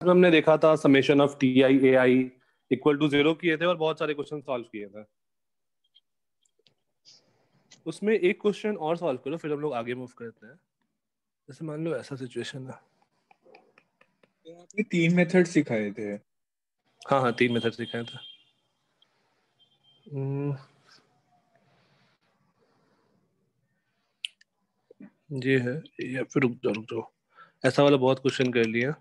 में हमने देखा था summation of T I A I equal to 0 किए थे और बहुत सारे क्वेश्चन सॉल्व किए थे। उसमें एक क्वेश्चन और सॉल्व करो, फिर हम लोग आगे मूव करते हैं। जैसे मान लो ऐसा सिचुएशन है। आपने 3 मेथड सिखाए थे। हाँ हाँ, 3 मेथड सिखाए थे। ये है, या फिर रुक जाओ, ऐसा वाला बहुत क्वेश्चन कर लिया।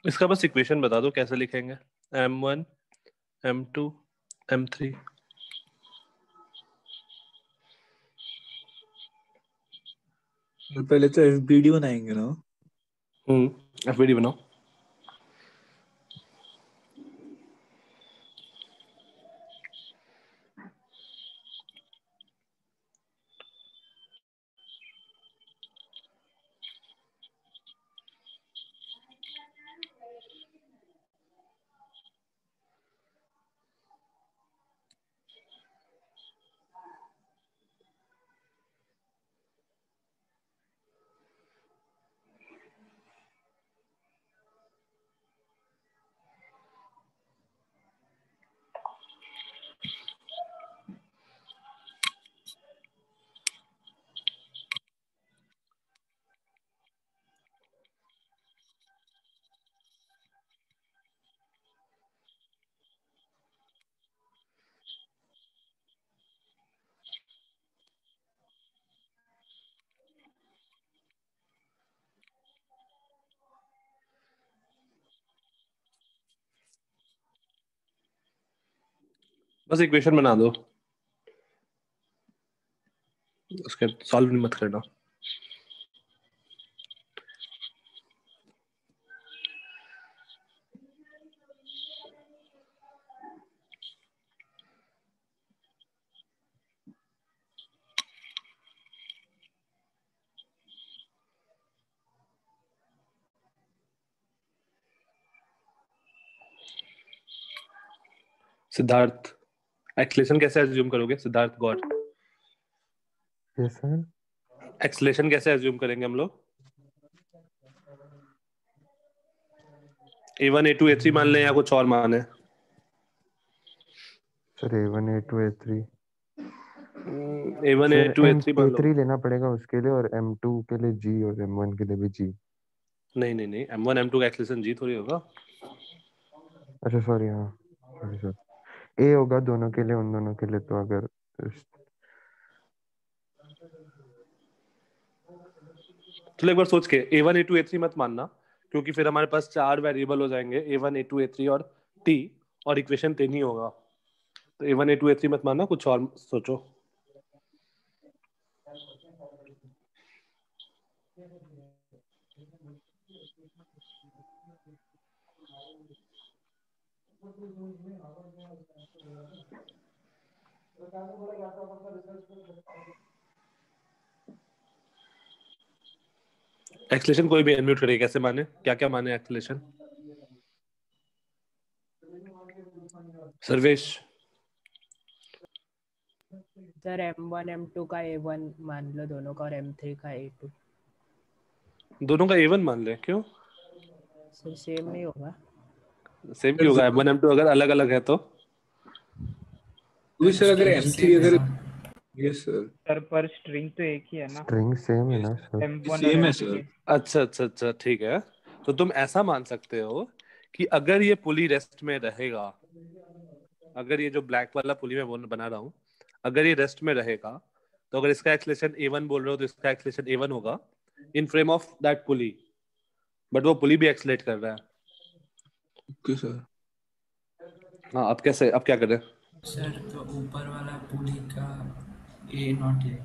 इसका बस इक्वेशन बता दो कैसे लिखेंगे। m1 m2 m3। पहले तो एफबीडी बनाएंगे ना। एफबीडी बनाओ। बस इक्वेशन बना दो, उसके सॉल्व मत करना। सिद्धार्थ, एक्सलेशन कैसे एज्यूम करोगे? सिद्धार्थ गौर, एक्सलेशन कैसे एज्यूम करेंगे हम लोग? A1 A2 A3 मान लें या कुछ और माने? Sir A1 A2 A3 A1 sir A2 A3 मान लो। A3 लेना पड़ेगा उसके लिए, और M2 के लिए G और M1 के लिए भी G। नहीं, M1 M2 का एक्सलेशन G थोड़ी होगा। अच्छा सॉरी, हाँ सॉरी सर, A होगा दोनों के लिए, उन दोनों के लिए। तो अगर चलो एक बार सोच के A1 A2 A3 मत मानना, क्योंकि फिर हमारे पास 4 वेरिएबल हो जाएंगे, A1 A2 A3 और T, और इक्वेशन 3 ही होगा। तो A1 A2 A3 मत मानना, कुछ और सोचो। एक्सलेशन कोई भी अनम्यूट करेगा, कैसे माने, क्या क्या माने acceleration? Sarvesh sir M1 M2 का A1 मान लो दोनों का, और M3 का A2। दोनों का A1 मान ले, क्यों? सर सेम नहीं होगा? सेम क्यों होगा? M1 M2 अगर अलग अलग है तो सर अगर M3 अगर यस सर पर स्ट्रिंग तो एक ही है ना। स्ट्रिंग सेम है ना सर? M1 सेम और है M2 सर। के। अच्छा, ठीक है। तो तुम ऐसा मान सकते हो कि अगर ये पुली रेस्ट में रहेगा, अगर ये जो ब्लैक वाला पुली मैं बना रहा हूँ, अगर ये रेस्ट में रहेगा, तो अगर इसका एक्सलेशन A1 बोल रहे हो तो इसका एक्सलेशन A1 होगा इन frame of that pulley, but वो पुली भी एक्सलेट कर रहा है। Okay sir. हाँ, अब कैसे, अब क्या करें? सर तो ऊपर वाला पुली का A0 है।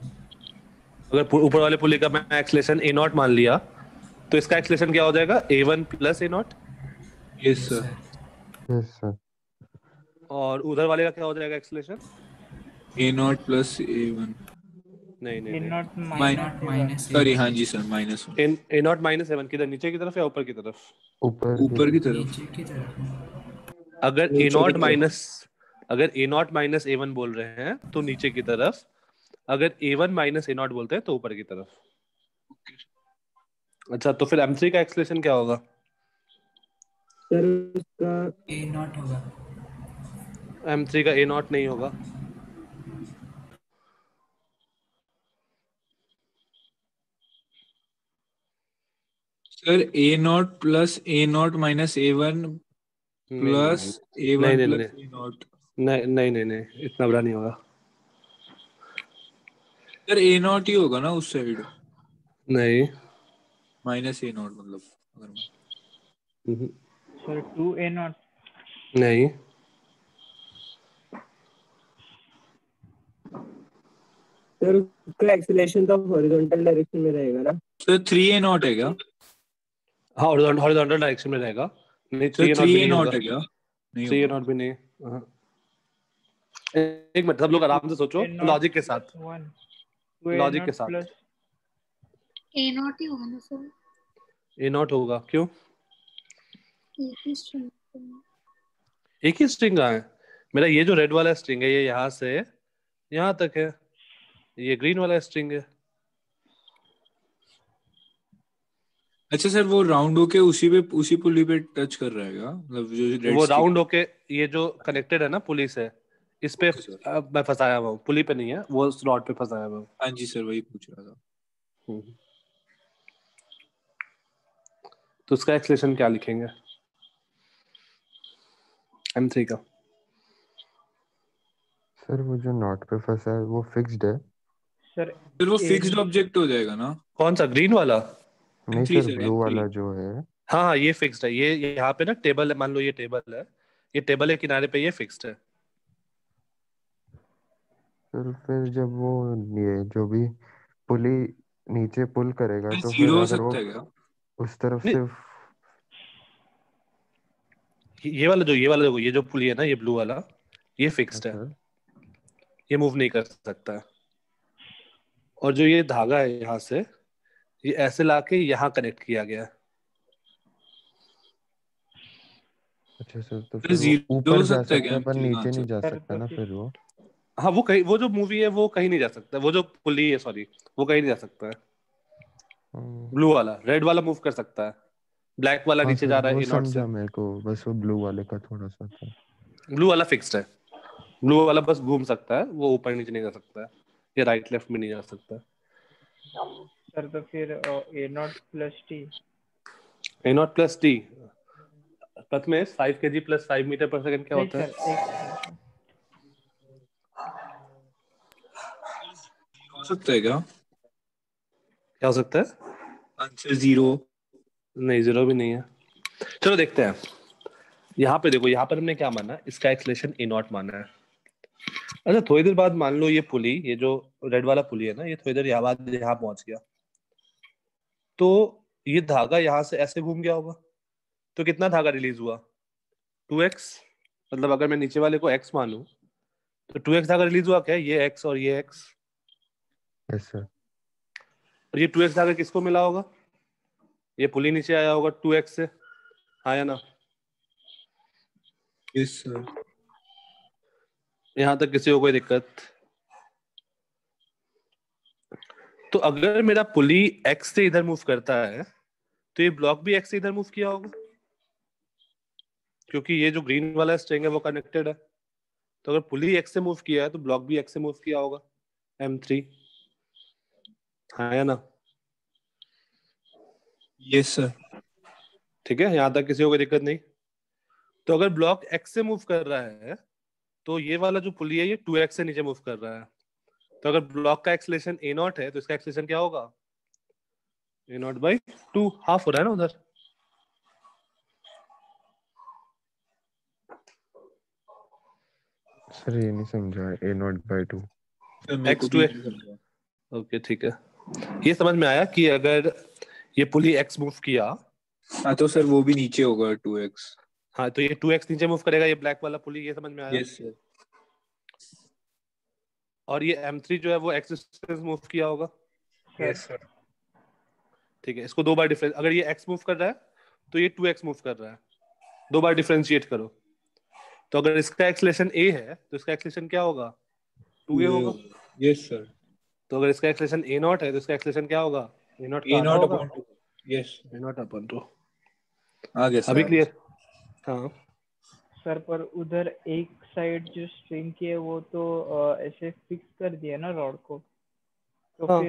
अगर ऊपर वाले पुली का मैं एक्सलेशन A0 मान लिया, तो इसका एक्सलेशन क्या हो जाएगा? A1 plus A0। Yes sir. Yes sir. और उधर वाले का क्या हो जाएगा एक्सेलरेशन? A0 प्लस A1 नहीं नहीं ए नहीं, नॉट A0 माइनस सॉरी हाँ जी sir minus a not minus a one किधर, नीचे की तरफ या ऊपर की तरफ? ऊपर की तरफ। नीचे की तरफ। अगर ए नीचे की नॉट तरफ। माइनस अगर ए नॉट माइनस ए वन बोल रहे हैं तो नीचे की तरफ, अगर ए वन माइनस ए नॉट बोलते हैं तो ऊपर की तरफ। अच्छा, तो फिर M3 का एक्सेलरेशन क्या होगा? सर उसका A0 होगा। M3 का ए नॉट नहीं होगा। Sir A0 plus A0 minus A1 plus नहीं A1 नहीं प्लस नहीं A0। नहीं नहीं नहीं नहीं, इतना बड़ा नहीं होगा। सर A0 ही होगा ना उस साइड, नहीं। माइनस A0 मतलब अगर हम्म, सर 2A0 नहीं। सर उसका एक्सेलरेशन तो हॉरिजॉन्टल डायरेक्शन में रहेगा ना? सर 3A0 है क्या? हाँ, हॉरिजॉन्टल डायरेक्शन में रहेगा। नहीं, सर 3A0 भी नहीं 3A0 होगा। है क्या? नहीं 3A0 भी नहीं। हाँ। एक मिनट, सब लोग आराम से सोचो, लॉजिक के साथ। 1 लॉजिक के 2A0 साथ। प्लस A0 ही होगा ना सर, ए नॉट होगा, क्यों? एक ही स्ट्रिंग। एक ही स्ट्रिंग है। मेरा ये जो रेड वाला स्ट्रिंग है ये यहाँ से यहाँ तक है, ये ग्रीन वाला स्ट्रिंग है। अच्छा सर वो राउंड होके उसी पुली पे टच कर रहा है क्या? मतलब जो रेड वो राउंड होके ये जो कनेक्टेड है ना पुली से, इस पे मैं फंसाया हुआ हूँ, पुली पे नहीं है, वो स्लॉट पे फंसाया हुआ हूँ। हाँ जी सर वही पूछ रहा था। तो उसका एक्सलेशन क्या लिखेंगे M3 का? सर वो जो नॉट पे फंसा है वो फिक्स्ड है? सर फिर वो फिक्स्ड ऑब्जेक्ट हो जाएगा ना? कौन सा, ग्रीन वाला? नहीं M3 sir, sir, blue M3। वाला जो है। हाँ हाँ, ये फिक्स्ड है। ये यहाँ पे ना टेबल है, मान लो ये टेबल है, ये टेबल के किनारे पे ये फिक्स्ड है। सर फिर जब वो ये जो भी पुली नीचे पुल करेगा तो फिर जीरो हो अगर वो सकता है क्या? उस तरफ नहीं, से ये वाला जो ये जो पुली है ना, ये ब्लू वाला, ये फिक्स्ड है, सर ये मूव नहीं कर सकता है। और जो ये धागा है यहाँ से, ये ऐसे लाके यहाँ कनेक्ट किया गया है। अच्छा सर, तो फिर फिर वो जीरो ऊपर हो जा सकता है सकता क्या है पर M3 का नीचे नहीं आंसर? जा सर, सकता तो ना फिर- फिर वो। हाँ, वो कहीं, वो जो मूवी है वो कहीं नहीं जा सकता, वो जो पुली है, सॉरी, वो कहीं नहीं जा सकता है। ब्लू वाला, रेड वाला मूव कर सकता है, ब्लैक वाला हाँ नीचे सर जा रहा वो है A0 से। समझा मेरे को, बस वो ब्लू वाले का थोड़ा सा था। ब्लू वाला फिक्स्ड है, ब्लू वाला बस घूम सकता है, वो ऊपर नीचे नहीं जा सकता है, या राइट लेफ्ट में नहीं जा सकता है। सर तो फिर A0 plus T। A0 plus T, Prathamesh 5 kg plus 5 metre per second क्या नहीं होता है? सर, एक हो सकता है क्या? क्या हो सकता है? Answer zero. नहीं, जीरो भी नहीं है। चलो देखते हैं। यहाँ पे देखो, यहाँ पर हमने क्या माना, इसका एक्सलेशन A0 माना है। अच्छा, थोड़ी देर बाद मान लो ये पुली, ये जो रेड वाला पुली है ना, ये थोड़ी देर यहाँ बाद यहाँ पहुंच गया, तो ये धागा यहाँ से ऐसे घूम गया होगा, तो कितना धागा रिलीज हुआ? 2x। मतलब अगर मैं नीचे वाले को x मानूं तो 2x धागा रिलीज हुआ क्या? ये x और ये x। Yes sir. और ये 2x धागा किसको मिला होगा? ये पुली नीचे आया होगा 2x से, हाँ या ना? Yes sir. यहाँ तक किसी को कोई दिक्कत? तो अगर मेरा पुली x से इधर मूव करता है तो ये ब्लॉक भी x से इधर मूव किया होगा, क्योंकि ये जो ग्रीन वाला स्ट्रिंग है वो कनेक्टेड है। तो अगर पुली x से मूव किया है तो ब्लॉक भी x से मूव किया होगा, M3, हाँ या ना? Yes sir. ठीक है, यहाँ तक किसी को कोई दिक्कत नहीं? तो अगर ब्लॉक x से मूव कर रहा है तो ये वाला जो पुली है ये 2x से नीचे मूव कर रहा है। तो अगर ब्लॉक का एक्सेलरेशन A0 है तो इसका एक्सेलरेशन क्या होगा? A0/2, हाफ हो रहा है ना उधर। सर ये नहीं समझा, A0/2। X to X। Okay ठीक है, ये समझ में आया कि अगर ये पुली x मूव किया हाँ तो सर वो भी नीचे होगा 2x। हाँ, तो ये 2x नीचे मूव करेगा, ये ब्लैक वाला पुली, ये समझ में आया? Yes sir. और ये M3 जो है वो x डिस्टेंस मूव किया होगा। Yes sir. ठीक है, इसको 2 बार डिफरेंस, अगर ये x मूव कर रहा है तो ये 2x मूव कर रहा है, 2 बार डिफरेंशिएट करो। तो अगर इसका एक्सेलरेशन a है तो इसका एक्सेलरेशन क्या होगा? 2a होगा। Yes sir. तो अगर इसका एक्सेलरेशन a नॉट है तो इसका एक्सेलरेशन क्या होगा? a नॉट का ए आधा नॉट होगा। Upon 2। Yes a not upon 2। आ गया सर। अभी क्लियर? हाँ सर पर उधर एक साइड जो स्ट्रिंग की है वो तो ऐसे फिक्स कर दिया ना रॉड को, तो हाँ।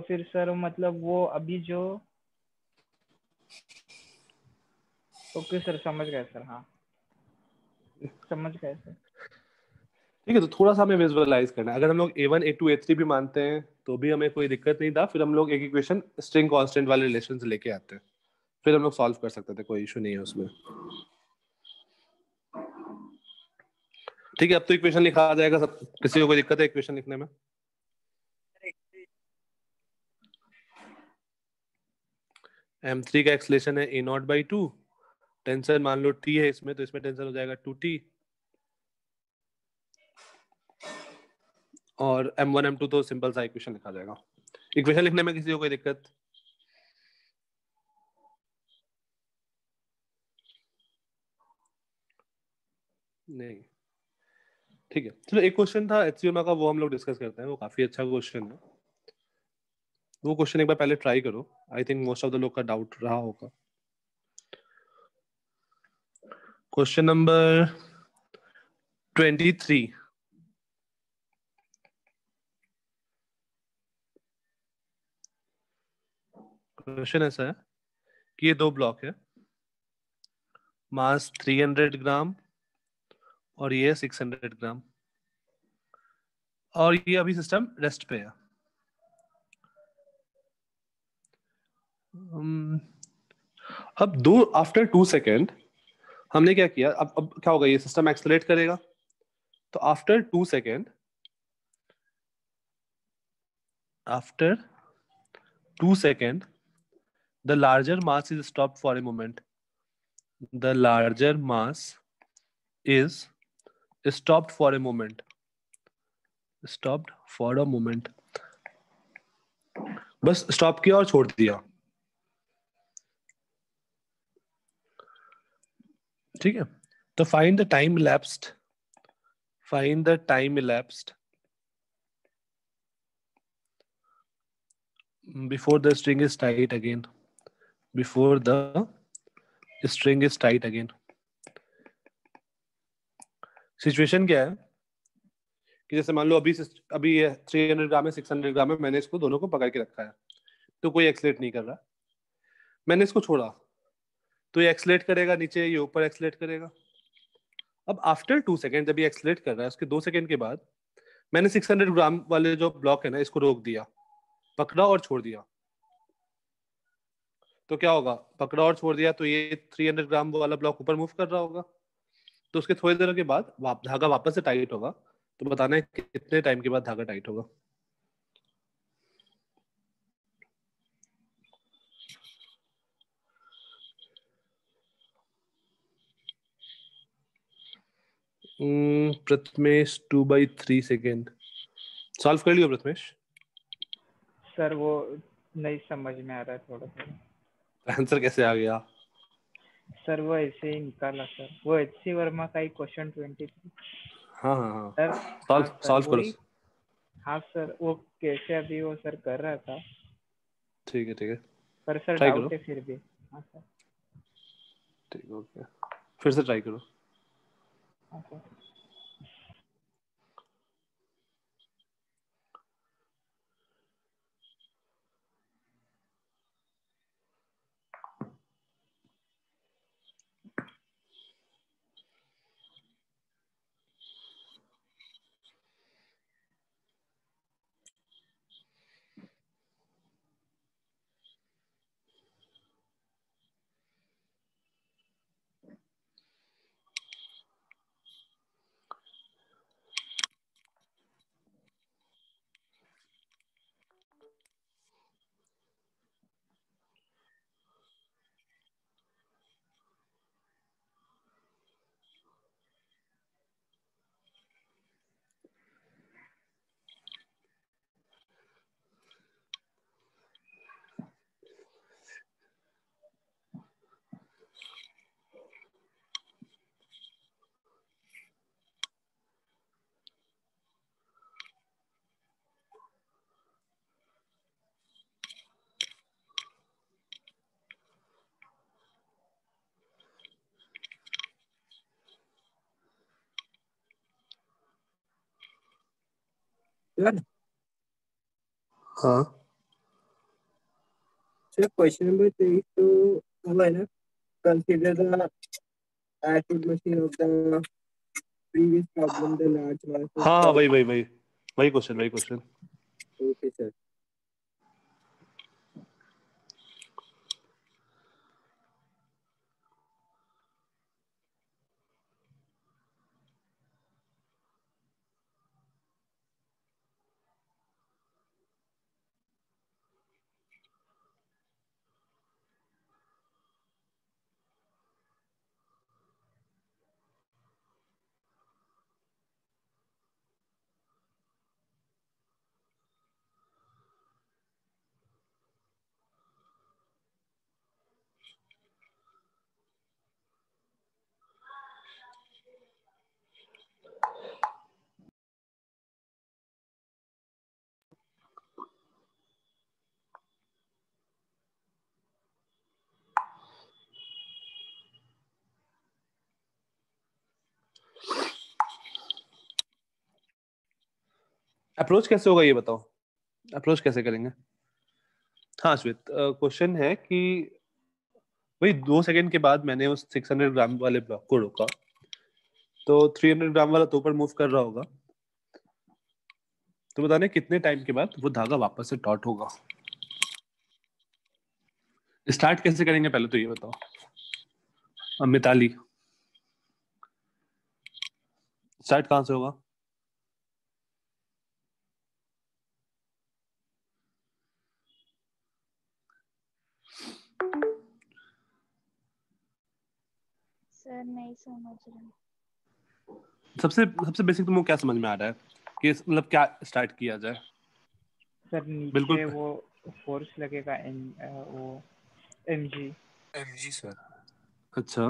फिर सर मतलब वो अभी जो, ओके सर समझ गए सर, हाँ समझ गए सर। ठीक है, तो थोड़ा सा हमें विजुअलाइज करना है। अगर हम लोग A1 A2 A3 भी मानते हैं तो भी हमें कोई दिक्कत नहीं था, फिर हम लोग एक इक्वेशन स्ट्रिंग कांस्टेंट वाले रिलेशन से लेके आते हैं, फिर हम लोग सॉल्व कर सकते थे, कोई इशू नहीं है उसमें। ठीक है, अब तो इक्वेशन लिखा आ जाएगा सब, किसी को कोई दिक्कत है इक्वेशन लिखने में? M3 का एक्सेलरेशन है a0/2, टेंशन मान लो t है इसमें, तो इसमें टेंशन हो जाएगा 2t, और M1 M2 तो सिंपल सा इक्वेशन लिखा जाएगा। इक्वेशन लिखने में किसी को कोई दिक्कत? नहीं। ठीक है, चलो एक क्वेश्चन था HCMA का, वो हम लोग डिस्कस करते हैं, वो काफी अच्छा क्वेश्चन है। वो क्वेश्चन एक बार पहले ट्राई करो, I think most of the लोग का डाउट रहा होगा। Question number 23। क्वेश्चन ऐसा है कि ये 2 ब्लॉक है, मास 300 ग्राम और ये 600 ग्राम, और ये अभी सिस्टम रेस्ट पे है। अब आफ्टर 2 सेकेंड हमने क्या किया, अब क्या होगा, ये सिस्टम एक्सेलरेट करेगा, तो after 2 second the larger mass is stopped for a moment. The larger mass is stopped for a moment. Stopped for a moment. Bus stop किया और छोड़ दिया। ठीक है, तो find the time elapsed. Find the time elapsed before the string is tight again. Before the string is tight again. Situation क्या है कि जैसे मान लो अभी ये 300 ग्राम है, 600 ग्राम है, मैंने इसको दोनों को पकड़ के रखा है, तो कोई एक्सलेट नहीं कर रहा। मैंने इसको छोड़ा तो ये एक्सलेट करेगा नीचे, ये ऊपर एक्सलेट करेगा। अब आफ्टर 2 सेकेंड जब ये एक्सलेट कर रहा है, उसके 2 सेकेंड के बाद मैंने 600 ग्राम वाले जो ब्लॉक है ना, इसको रोक दिया, पकड़ा और छोड़ दिया। तो क्या होगा, पकड़ा और छोड़ दिया तो ये 300 ग्राम वाला ब्लॉक ऊपर मूव कर रहा होगा, तो उसके थोड़ी देर के बाद धागा वापस से टाइट होगा। तो बताना है कितने टाइम के बाद धागा टाइट होगा। प्रथमेश 2/3 सेकेंड। सॉल्व कर लियो प्रथमेश? सर वो नहीं समझ में आ रहा है थोड़ा थोड़ा। आंसर कैसे आ गया? सर वो ऐसे ही निकाला सर, वो HC वर्मा का ही क्वेश्चन 23। हाँ हाँ हाँ, सर सॉल्व हाँ सर सॉल्व करो। वही, हाँ सर वो कैसे अभी वो सर कर रहा था, ठीक है ठीक है, पर सर ट्राई करो। डाउट है फिर भी। हाँ सर। ठीक, ओके, फिर से ट्राई करो। हाँ सर। सर हाँ सर क्वेश्चन नंबर 3 तो वो है ना, consider the acid machine of the previous problem, the large mass of हाँ हाँ, the. वही क्वेश्चन। Okay sir. अप्रोच कैसे होगा ये बताओ, अप्रोच कैसे करेंगे? हाँ श्वेत, क्वेश्चन है कि वही 2 सेकंड के बाद मैंने उस 600 ग्राम वाले ब्लॉक को रोका, तो 300 ग्राम वाला तो ऊपर मूव कर रहा होगा, तो बताने कितने टाइम के बाद वो धागा वापस से टॉट होगा। स्टार्ट कैसे करेंगे पहले तो ये बताओ मिताली, स्टार्ट कहाँ से होगा? सर नहीं समझ रहा। सबसे सबसे बेसिक तुमको क्या समझ में आ रहा है कि मतलब क्या स्टार्ट किया जाए? सर नीचे बिल्कुल। वो फोर्स लगेगा वो mg सर। अच्छा,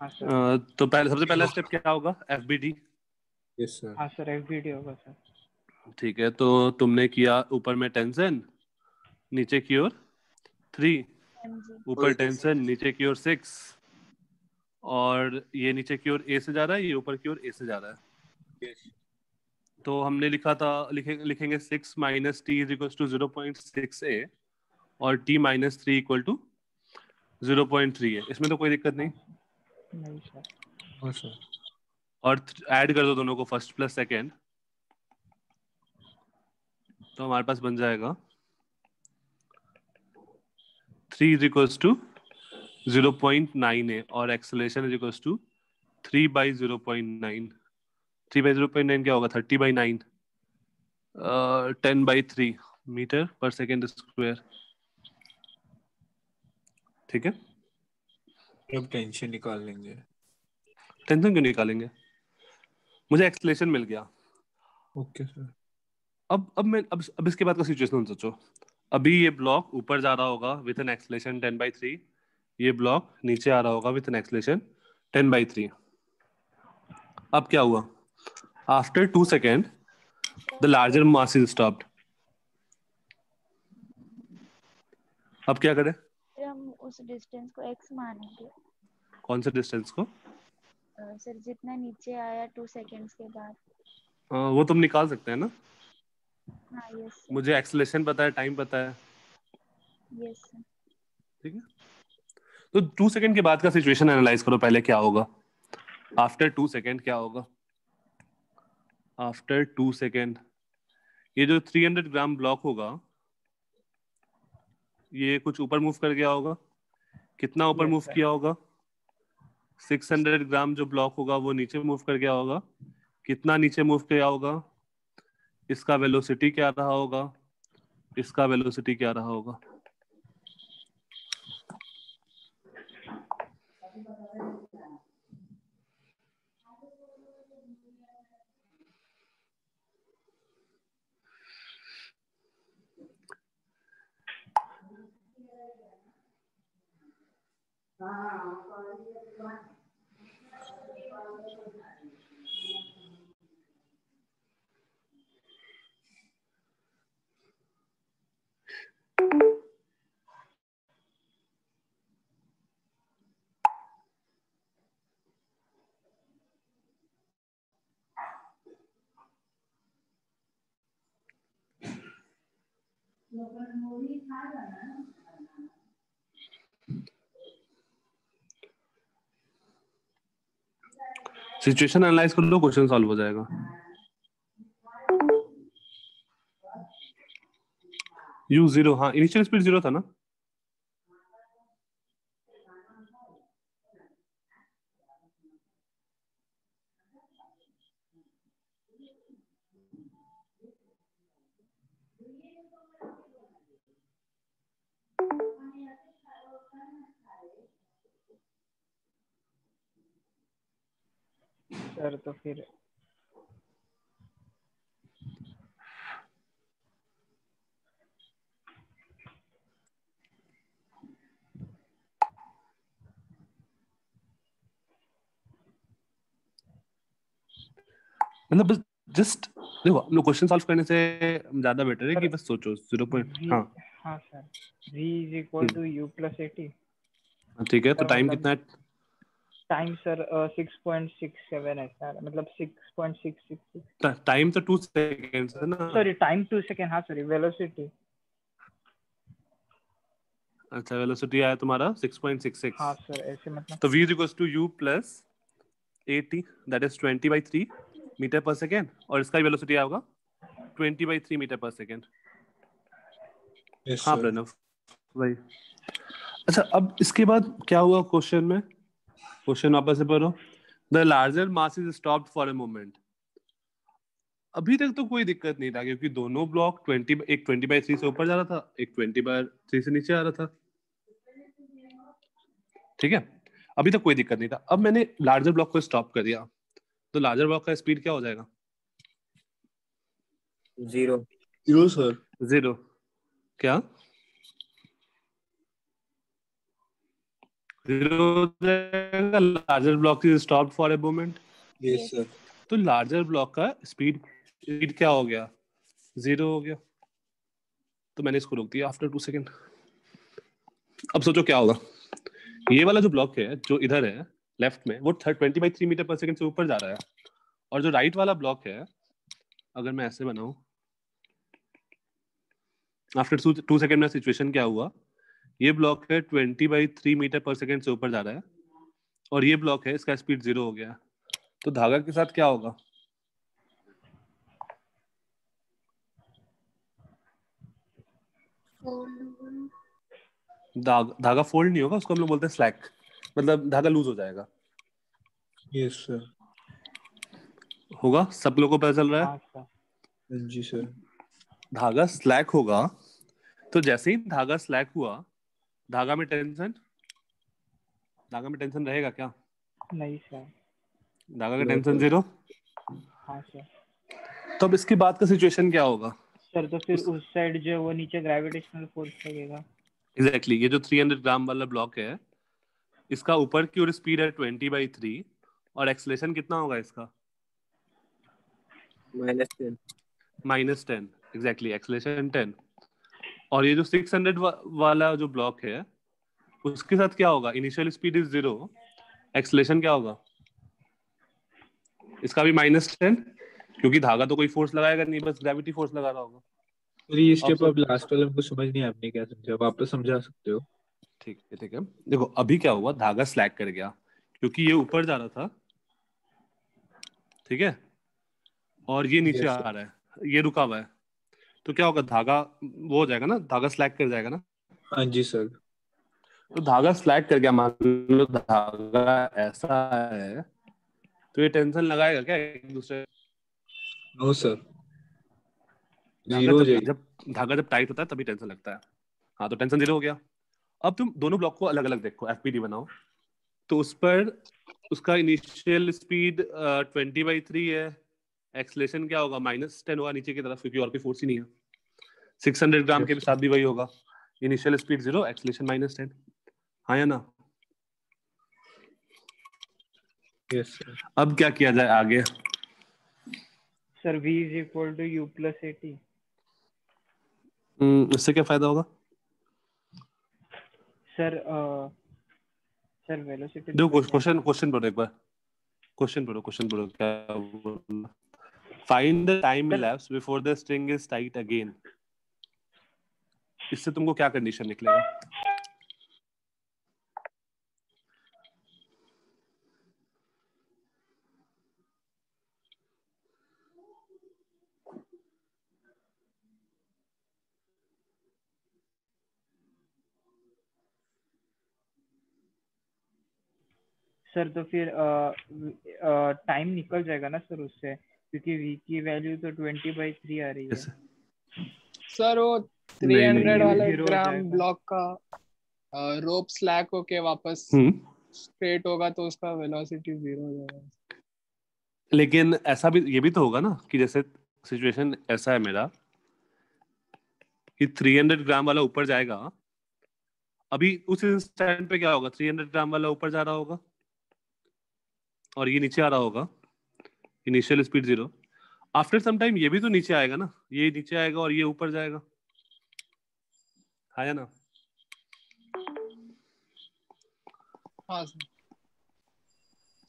हाँ सर। तो पहले सबसे पहला स्टेप क्या होगा? FBD। Yes sir. हाँ सर fbd होगा सर। ठीक है, तो तुमने किया ऊपर में टेंशन, नीचे की ओर 3, mg ऊपर टेंशन नीचे की ओर 6, और ये नीचे की ओर A से जा रहा है, ये ऊपर की ओर A से जा रहा है। तो हमने लिखा था, लिखेंगे 6 minus T is equal to 0.6a और t माइनस 3 इक्वल टू 0.3 है, इसमें तो कोई दिक्कत नहीं। नहीं सर। हाँ सर। और ऐड कर दो दोनों को, फर्स्ट प्लस सेकेंड, तो हमारे पास बन जाएगा 3 इज इक्वल टू 0.9a और एक्सेलरेशन इज इक्वल टू 3/0.9। 3/0.9 क्या होगा? 30/9, 10/3 मीटर पर सेकेंड स्क्वायर। ठीक है, अब टेंशन निकाल लेंगे। टेंशन क्यों निकालेंगे? मुझे एक्सेलरेशन मिल गया। Okay sir. अब इसके बाद का सिचुएशन सोचो। अभी ये ब्लॉक ऊपर जा रहा होगा विथ एन एक्सेलरेशन 10/3, ये ब्लॉक नीचे आ रहा होगा विथ एन एक्सेलरेशन 10/3। अब क्या हुआ? After 2 second the larger mass is stopped. अब क्या करें? फिर हम उस डिस्टेंस को x मानेंगे। कौन से डिस्टेंस को? सर जितना नीचे आया 2 सेकेंड्स के बाद। वो तुम निकाल सकते हैं ना? हाँ यस सर। मुझे एक्सेलरेशन पता है, टाइम पता है। Yes sir. ठीक है, तो 2 सेकेंड के बाद का सिचुएशन एनालाइज करो पहले, क्या होगा आफ्टर 2 सेकेंड? क्या होगा आफ्टर 2 सेकेंड? ये जो 300 ग्राम ब्लॉक होगा ये कुछ ऊपर मूव कर गया होगा। कितना ऊपर यस मूव सर। किया होगा? 600 ग्राम जो ब्लॉक होगा वो नीचे मूव कर गया होगा। कितना नीचे मूव किया होगा? इसका वेलोसिटी क्या रहा होगा? इसका वेलोसिटी क्या रहा होगा? सिचुएशन एनालाइज कर लो, क्वेश्चन सॉल्व हो जाएगा। u 0, हाँ इनिशियल स्पीड 0 था ना। सर तो फिर मतलब बस जस्ट देखो, हम लोग क्वेश्चन सॉल्व करने से ज्यादा बेटर है कि बस सोचो 0 पॉइंट। हाँ हाँ sir, v is equal to u plus 80। ठीक है, तो सर टाइम मतलब कितना है? टाइम सर 6.67 है सर, मतलब 6.666। टाइम तो 2 सेकेंड्स है ना। सॉरी टाइम 2 सेकेंड, हाँ सॉरी वेलोसिटी। अच्छा, वेलोसिटी आया तुम्हारा 6.66। हाँ सर ऐसे मतलब तो v is equal to u plus 80, that is 20/3 metre per second, और इसका वेलोसिटी आएगा 20/3 मीटर पर सेकेंड। यस हाँ सर। प्रणव, वही। अच्छा, अब इसके बाद क्या हुआ क्वेश्चन में? क्वेश्चन वापस से पढ़ो। The larger mass is stopped for a moment. अभी तक तो कोई दिक्कत नहीं था, क्योंकि दोनों ब्लॉक 20, एक 20/3 से ऊपर जा रहा था, एक 20/3 से नीचे आ रहा था। ठीक है, अभी तक कोई दिक्कत नहीं था। अब मैंने लार्जर ब्लॉक को स्टॉप कर दिया, तो लार्जर ब्लॉक का स्पीड क्या हो जाएगा? 0। 0 सर। 0 क्या? 0 हो जाएगा। Larger block is stopped for a moment. Yes sir. तो लार्जर ब्लॉक का स्पीड क्या हो गया? 0 हो गया। तो मैंने इसको रोक दिया आफ्टर 2 सेकेंड। अब सोचो क्या होगा। ये वाला जो ब्लॉक है जो इधर है लेफ्ट में, वो 20/3 मीटर पर सेकेंड से ऊपर जा रहा है, और जो राइट वाला ब्लॉक है, अगर मैं ऐसे बनाऊं, आफ्टर 2 सेकेंड में सिचुएशन क्या हुआ? ये ब्लॉक है 20/3 मीटर पर सेकेंड से ऊपर जा रहा है, और ये ब्लॉक है, इसका स्पीड 0 हो गया। तो धागा के साथ क्या होगा? धागा फोल्ड नहीं होगा, उसको हम लोग बोलते हैं स्लैक, मतलब धागा लूज हो जाएगा। Yes sir. होगा, सब लोगों को पता चल रहा है? हाँ सर। जी सर। धागा स्लैक होगा, तो जैसे ही धागा स्लैक हुआ, धागा में टेंशन रहेगा क्या? नहीं सर। धागा का टेंशन 0। हाँ सर। तो अब इसके बाद का सिचुएशन क्या होगा? सर तो फिर उस साइड जो है वो नीचे ग्रेविटेशनल फोर्स लगेगा। एग्जैक्टली, ये जो 300 ग्राम वाला ब्लॉक है, इसका ऊपर की ओर स्पीड है 20/3, और एक्सेलेरेशन कितना होगा इसका? -10। -10। Exactly, acceleration 10। और ये जो 600 वाला जो ब्लॉक है, उसके साथ क्या होगा? इनिशियल स्पीड इज 0, एक्सेलेरेशन क्या होगा? इसका भी -10, क्योंकि धागा तो कोई फोर्स लगाएगा नहीं, बस ग्रेविटी फोर्स लगा रहा होगा। सर ये स्टेप अब लास्ट वाला हमको समझ नहीं आया, आपने क्या समझा, आप वापस समझा सकते हो? ठीक है ठीक है, देखो अभी क्या हुआ, धागा स्लैक कर गया क्योंकि ये ऊपर जा रहा था, ठीक है, और ये नीचे Yes, आ sir. रहा है, ये रुका हुआ है। तो क्या होगा? धागा वो हो जाएगा ना, धागा स्लैक कर जाएगा ना। हाँ जी सर। तो धागा स्लैक कर गया, मान लो धागा ऐसा है, तो ये टेंशन लगाएगा क्या एक दूसरे? नो सर, धागा 0 हो जब जाएगी। जब धागा जब टाइट होता है तभी टेंशन लगता है। हाँ, तो टेंशन 0 हो गया। अब तुम दोनों ब्लॉक को अलग अलग देखो, एफपीडी बनाओ, तो उस पर उसका इनिशियल स्पीड 20/3 है, एक्सलेशन क्या होगा? -10 होगा नीचे की तरफ, क्योंकि और कोई फोर्स ही नहीं है। 600 ग्राम Yes, के sir. साथ भी वही होगा, इनिशियल स्पीड 0, एक्सलेशन -10। हाँ या ना? Yes, sir. अब क्या किया जाए आगे? Sir v is equal to u plus 80। इससे क्या फायदा होगा? सर सर वेलोसिटी देखो क्वेश्चन पढ़ो एक बार, क्वेश्चन पढ़ो क्या बोला? Find the time Sir- elapsed before the string is tight again. इससे तुमको क्या कंडीशन निकलेगा? सर तो फिर टाइम निकल जाएगा ना सर उससे, क्योंकि v की वैल्यू तो 20/3 आ रही है। जैसे सर वो नहीं 300 वाले Zero हो ग्राम जाएगा। ब्लॉक का रोप स्लैक होके वापस स्ट्रेट होगा तो उसका वेलोसिटी 0 हो जाएगा। लेकिन ऐसा भी, ये भी तो होगा ना कि जैसे सिचुएशन ऐसा है मेरा कि 300 ग्राम वाला ऊपर जाएगा, अभी उस इंस्टेंट पे क्या होगा, 300 ग्राम वाला ऊपर जा रहा होगा और ये नीचे आ रहा होगा, initial speed 0। After some time ये भी तो नीचे आएगा ना, ये नीचे आएगा और ये ऊपर जाएगा, है ना? हाँ सर।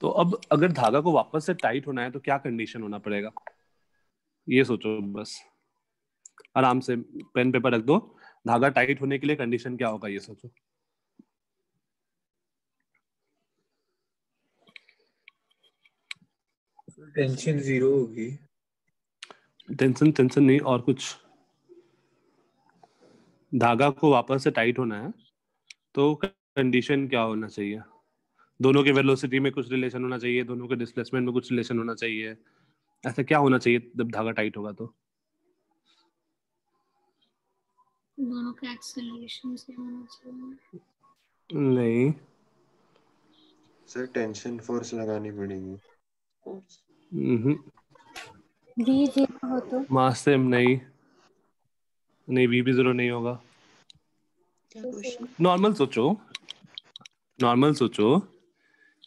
तो अब अगर धागा को वापस से टाइट होना है तो क्या कंडीशन होना पड़ेगा, ये सोचो बस। आराम से पेन पेपर रख दो, धागा टाइट होने के लिए कंडीशन क्या होगा ये सोचो। टेंशन 0 होगी। टेंशन नहीं, और कुछ। धागा को वापस से टाइट होना है तो कंडीशन क्या होना चाहिए? दोनों के वेलोसिटी में कुछ रिलेशन होना चाहिए, दोनों के डिस्प्लेसमेंट में कुछ रिलेशन होना चाहिए। ऐसा क्या होना चाहिए जब धागा टाइट होगा? तो दोनों का एक्सेलरेशन से होना चाहिए। नहीं सर टेंशन फोर्स लगानी पड़ेगी। v 0 हो तो मास सेम नहीं v भी 0 नहीं होगा। नॉर्मल सोचो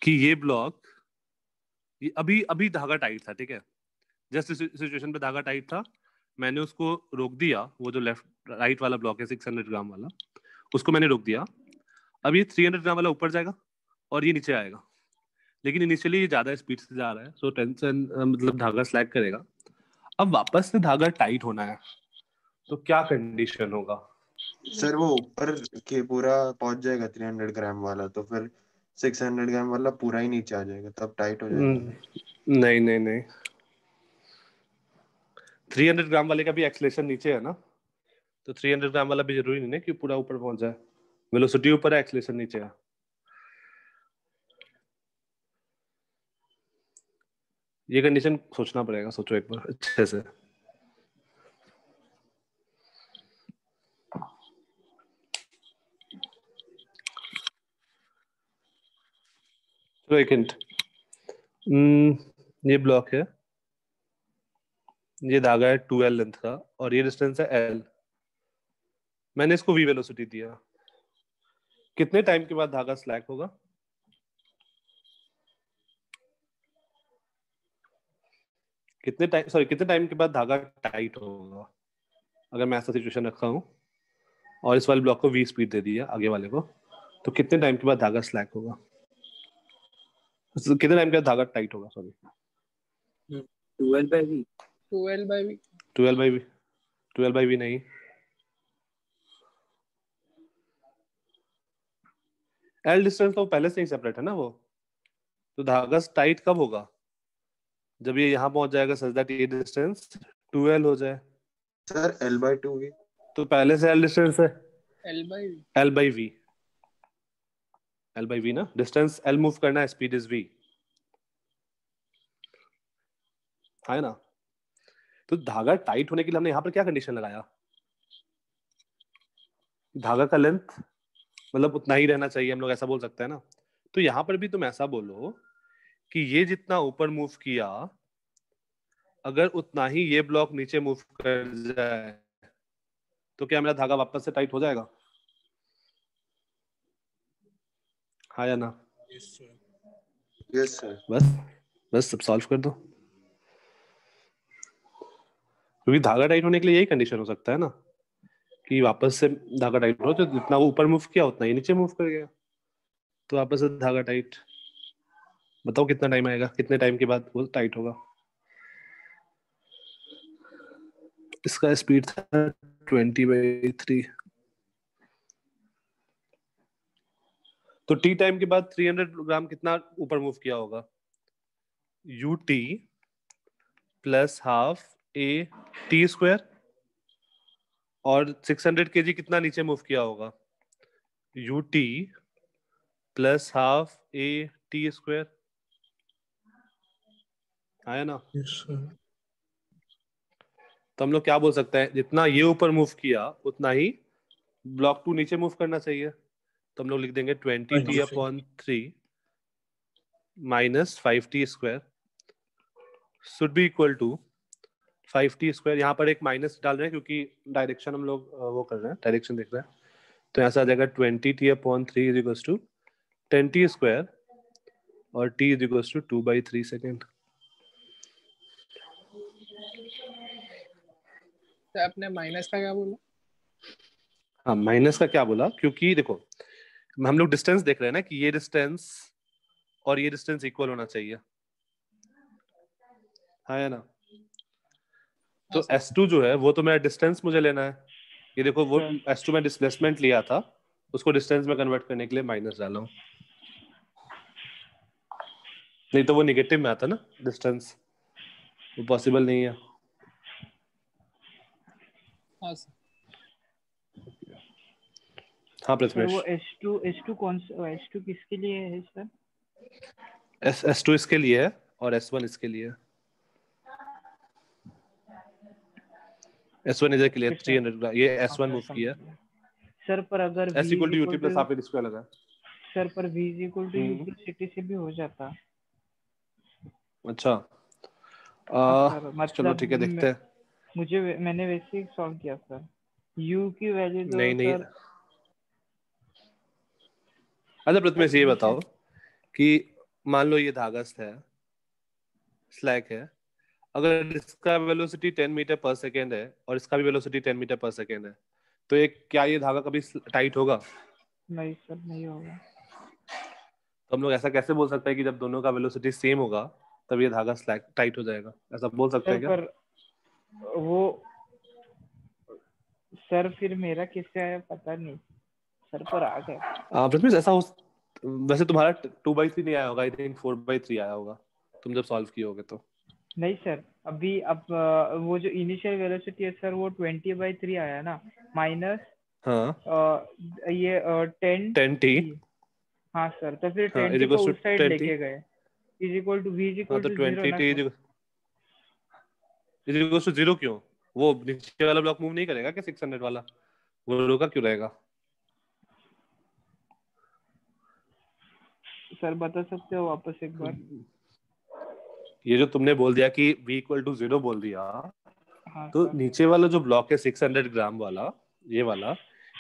कि ये ब्लॉक, ये अभी धागा टाइट था, ठीक है, जस्ट सिचुएशन पे धागा टाइट था, मैंने उसको रोक दिया, वो जो लेफ्ट राइट वाला ब्लॉक है 600 ग्राम वाला, उसको मैंने रोक दिया। अब ये 300 ग्राम वाला ऊपर जाएगा और ये नीचे आएगा, लेकिन इनिशियली ये ज्यादा स्पीड से जा रहा है, सो टेंशन मतलब धागा स्लैग करेगा। अब वापस से धागा टाइट होना है तो क्या कंडीशन होगा? सर वो ऊपर के पूरा पहुंच जाएगा 300 ग्राम वाला, तो फिर 600 ग्राम वाला पूरा ही नीचे आ जाएगा, तब टाइट हो जाएगा। नहीं 300 ग्राम वाले का भी एक्सेलरेशन नीचे है ना, तो 300 ग्राम वाला भी जरूरी नहीं है कि पूरा ऊपर पहुंच जाए। वेलोसिटी ऊपर है, एक्सेलरेशन नीचे है। ये कंडीशन सोचना पड़ेगा, सोचो एक बार अच्छे से। चलो एक हिंट, ये ब्लॉक है, ये धागा है 2L लेंथ का और ये डिस्टेंस है L। मैंने इसको V वेलोसिटी दिया, कितने टाइम के बाद धागा स्लैक होगा? कितने टाइम के बाद धागा टाइट होगा? अगर मैं ऐसा सिचुएशन रखा हूं और इस वाले ब्लॉक को V स्पीड दे दिया आगे वाले को, तो कितने टाइम के बाद धागा स्लैक होगा? कितने टाइम के बाद धागा टाइट होगा? सॉरी 12/v 12/v 12/v नहीं, L डिस्टेंस तो पहले से ही सेपरेट है ना वो, तो धागा टाइट कब होगा? जब ये यहाँ पहुंच जाएगा सच दैट ये डिस्टेंस 2L हो जाए। सर L/2 भी तो पहले से L डिस्टेंस है, L/v L by V ना, डिस्टेंस L मूव करना है, स्पीड इज V, है ना? तो धागा टाइट होने के लिए हमने यहाँ पर क्या कंडीशन लगाया? धागा का लेंथ मतलब उतना ही रहना चाहिए, हम लोग ऐसा बोल सकते हैं ना। तो यहाँ पर भी तुम ऐसा बोलो कि ये जितना ऊपर मूव किया, अगर उतना ही ये ब्लॉक नीचे मूव कर जाए तो क्या मेरा धागा वापस से टाइट हो जाएगा? हाँ या ना? Yes sir. बस सब सॉल्व कर दो, क्योंकि धागा टाइट होने के लिए यही कंडीशन हो सकता है ना कि वापस से धागा टाइट हो, तो जितना वो ऊपर मूव किया उतना ही नीचे मूव कर गया, तो वापस से धागा टाइट। बताओ कितना टाइम आएगा, कितने टाइम के बाद वो टाइट होगा? इसका स्पीड था 20/3। तो टी टाइम के बाद 300 ग्राम कितना ऊपर मूव किया होगा? ut plus half a t square, और 600 kg कितना नीचे मूव किया होगा? ut plus half a t square, आया ना? तो हम लोग क्या बोल सकते हैं, जितना ये ऊपर मूव किया उतना ही ब्लॉक 2 नीचे मूव करना चाहिए। तो हम लोग लिख देंगे 20t/3 minus 5t square should be equal to 5t square. यहाँ पर एक माइनस डाल रहे हैं क्योंकि डायरेक्शन हम लोग वो कर रहे हैं, डायरेक्शन देख रहे हैं। तो यहाँ से आ जाएगा 20t/3 is equal to 10t square और t is equal to 2/3 second. तो आपने माइनस का क्या बोला? हाँ, माइनस का क्या बोला, क्योंकि देखो हम लोग डिस्टेंस देख रहे हैं ना कि ये डिस्टेंस और ये डिस्टेंस इक्वल होना चाहिए, है ना? तो S2 जो है वो तो मेरा डिस्टेंस मुझे लेना है। ये देखो वो S2 में डिस्प्लेसमेंट लिया था, उसको डिस्टेंस में कन्वर्ट करने के लिए माइनस डाला हूं, नहीं तो वो निगेटिव में आता ना डिस्टेंस, वो पॉसिबल नहीं है। हाँ सर। हाँ सर प्रथमेश। वो S2 कौन सा S2 किसके लिए है सर? S2 इसके लिए है और S1 इसके लिए है। S1 इधर के लिए 300, ये S1 मूव किया सर। पर अगर v S equal to ut plus half a square लगा सर, पर v equal to u plus ct से भी हो जाता। अच्छा सर चलो मतलब ठीक है, देखते हैं। मैंने वैसे ही सॉल्व किया सर। u की वैल्यू तो नहीं सर। अच्छा प्रथमेश ये बताओ कि मान लो ये धागा है, स्लैक है, अगर इसका वेलोसिटी 10 मीटर पर सेकेंड है और इसका भी वेलोसिटी 10 मीटर पर सेकेंड है, तो क्या ये धागा कभी टाइट होगा? नहीं सर, नहीं होगा। तो हम लोग ऐसा कैसे बोल सकते हैं कि जब दोनों का वेलोसिटी सेम होगा तब ये धागा स्लैक टाइट हो जाएगा, ऐसा बोल सकते हैं क्या? पर वो सर फिर मेरा किससे आया पता नहीं सर, पर आ गया। प्रथमेश ऐसा वैसे तुम्हारा 2/3 नहीं आया होगा, आई थिंक 4/3 आया होगा तुम जब सॉल्व किए होगे तो। नहीं सर, अभी अब वो जो इनिशियल वेलोसिटी है सर वो 20/3 आया ना, माइनस ये 10t। हाँ सर, तो फिर 10t को उस साइड लेके गए, is equal to v is equal to 0 ना सर। इज इक्वल टू 0 क्यों? वो नीचे वाला ब्लॉक मूव नहीं करेगा क्या 600 वाला? वो रुका क्यों रहेगा? सर बता सकते हो वापस एक बार? ये जो तुमने बोल दिया कि v इक्वल टू 0 बोल दिया, हाँ तो सर। नीचे वाला जो ब्लॉक है 600 ग्राम वाला, ये वाला,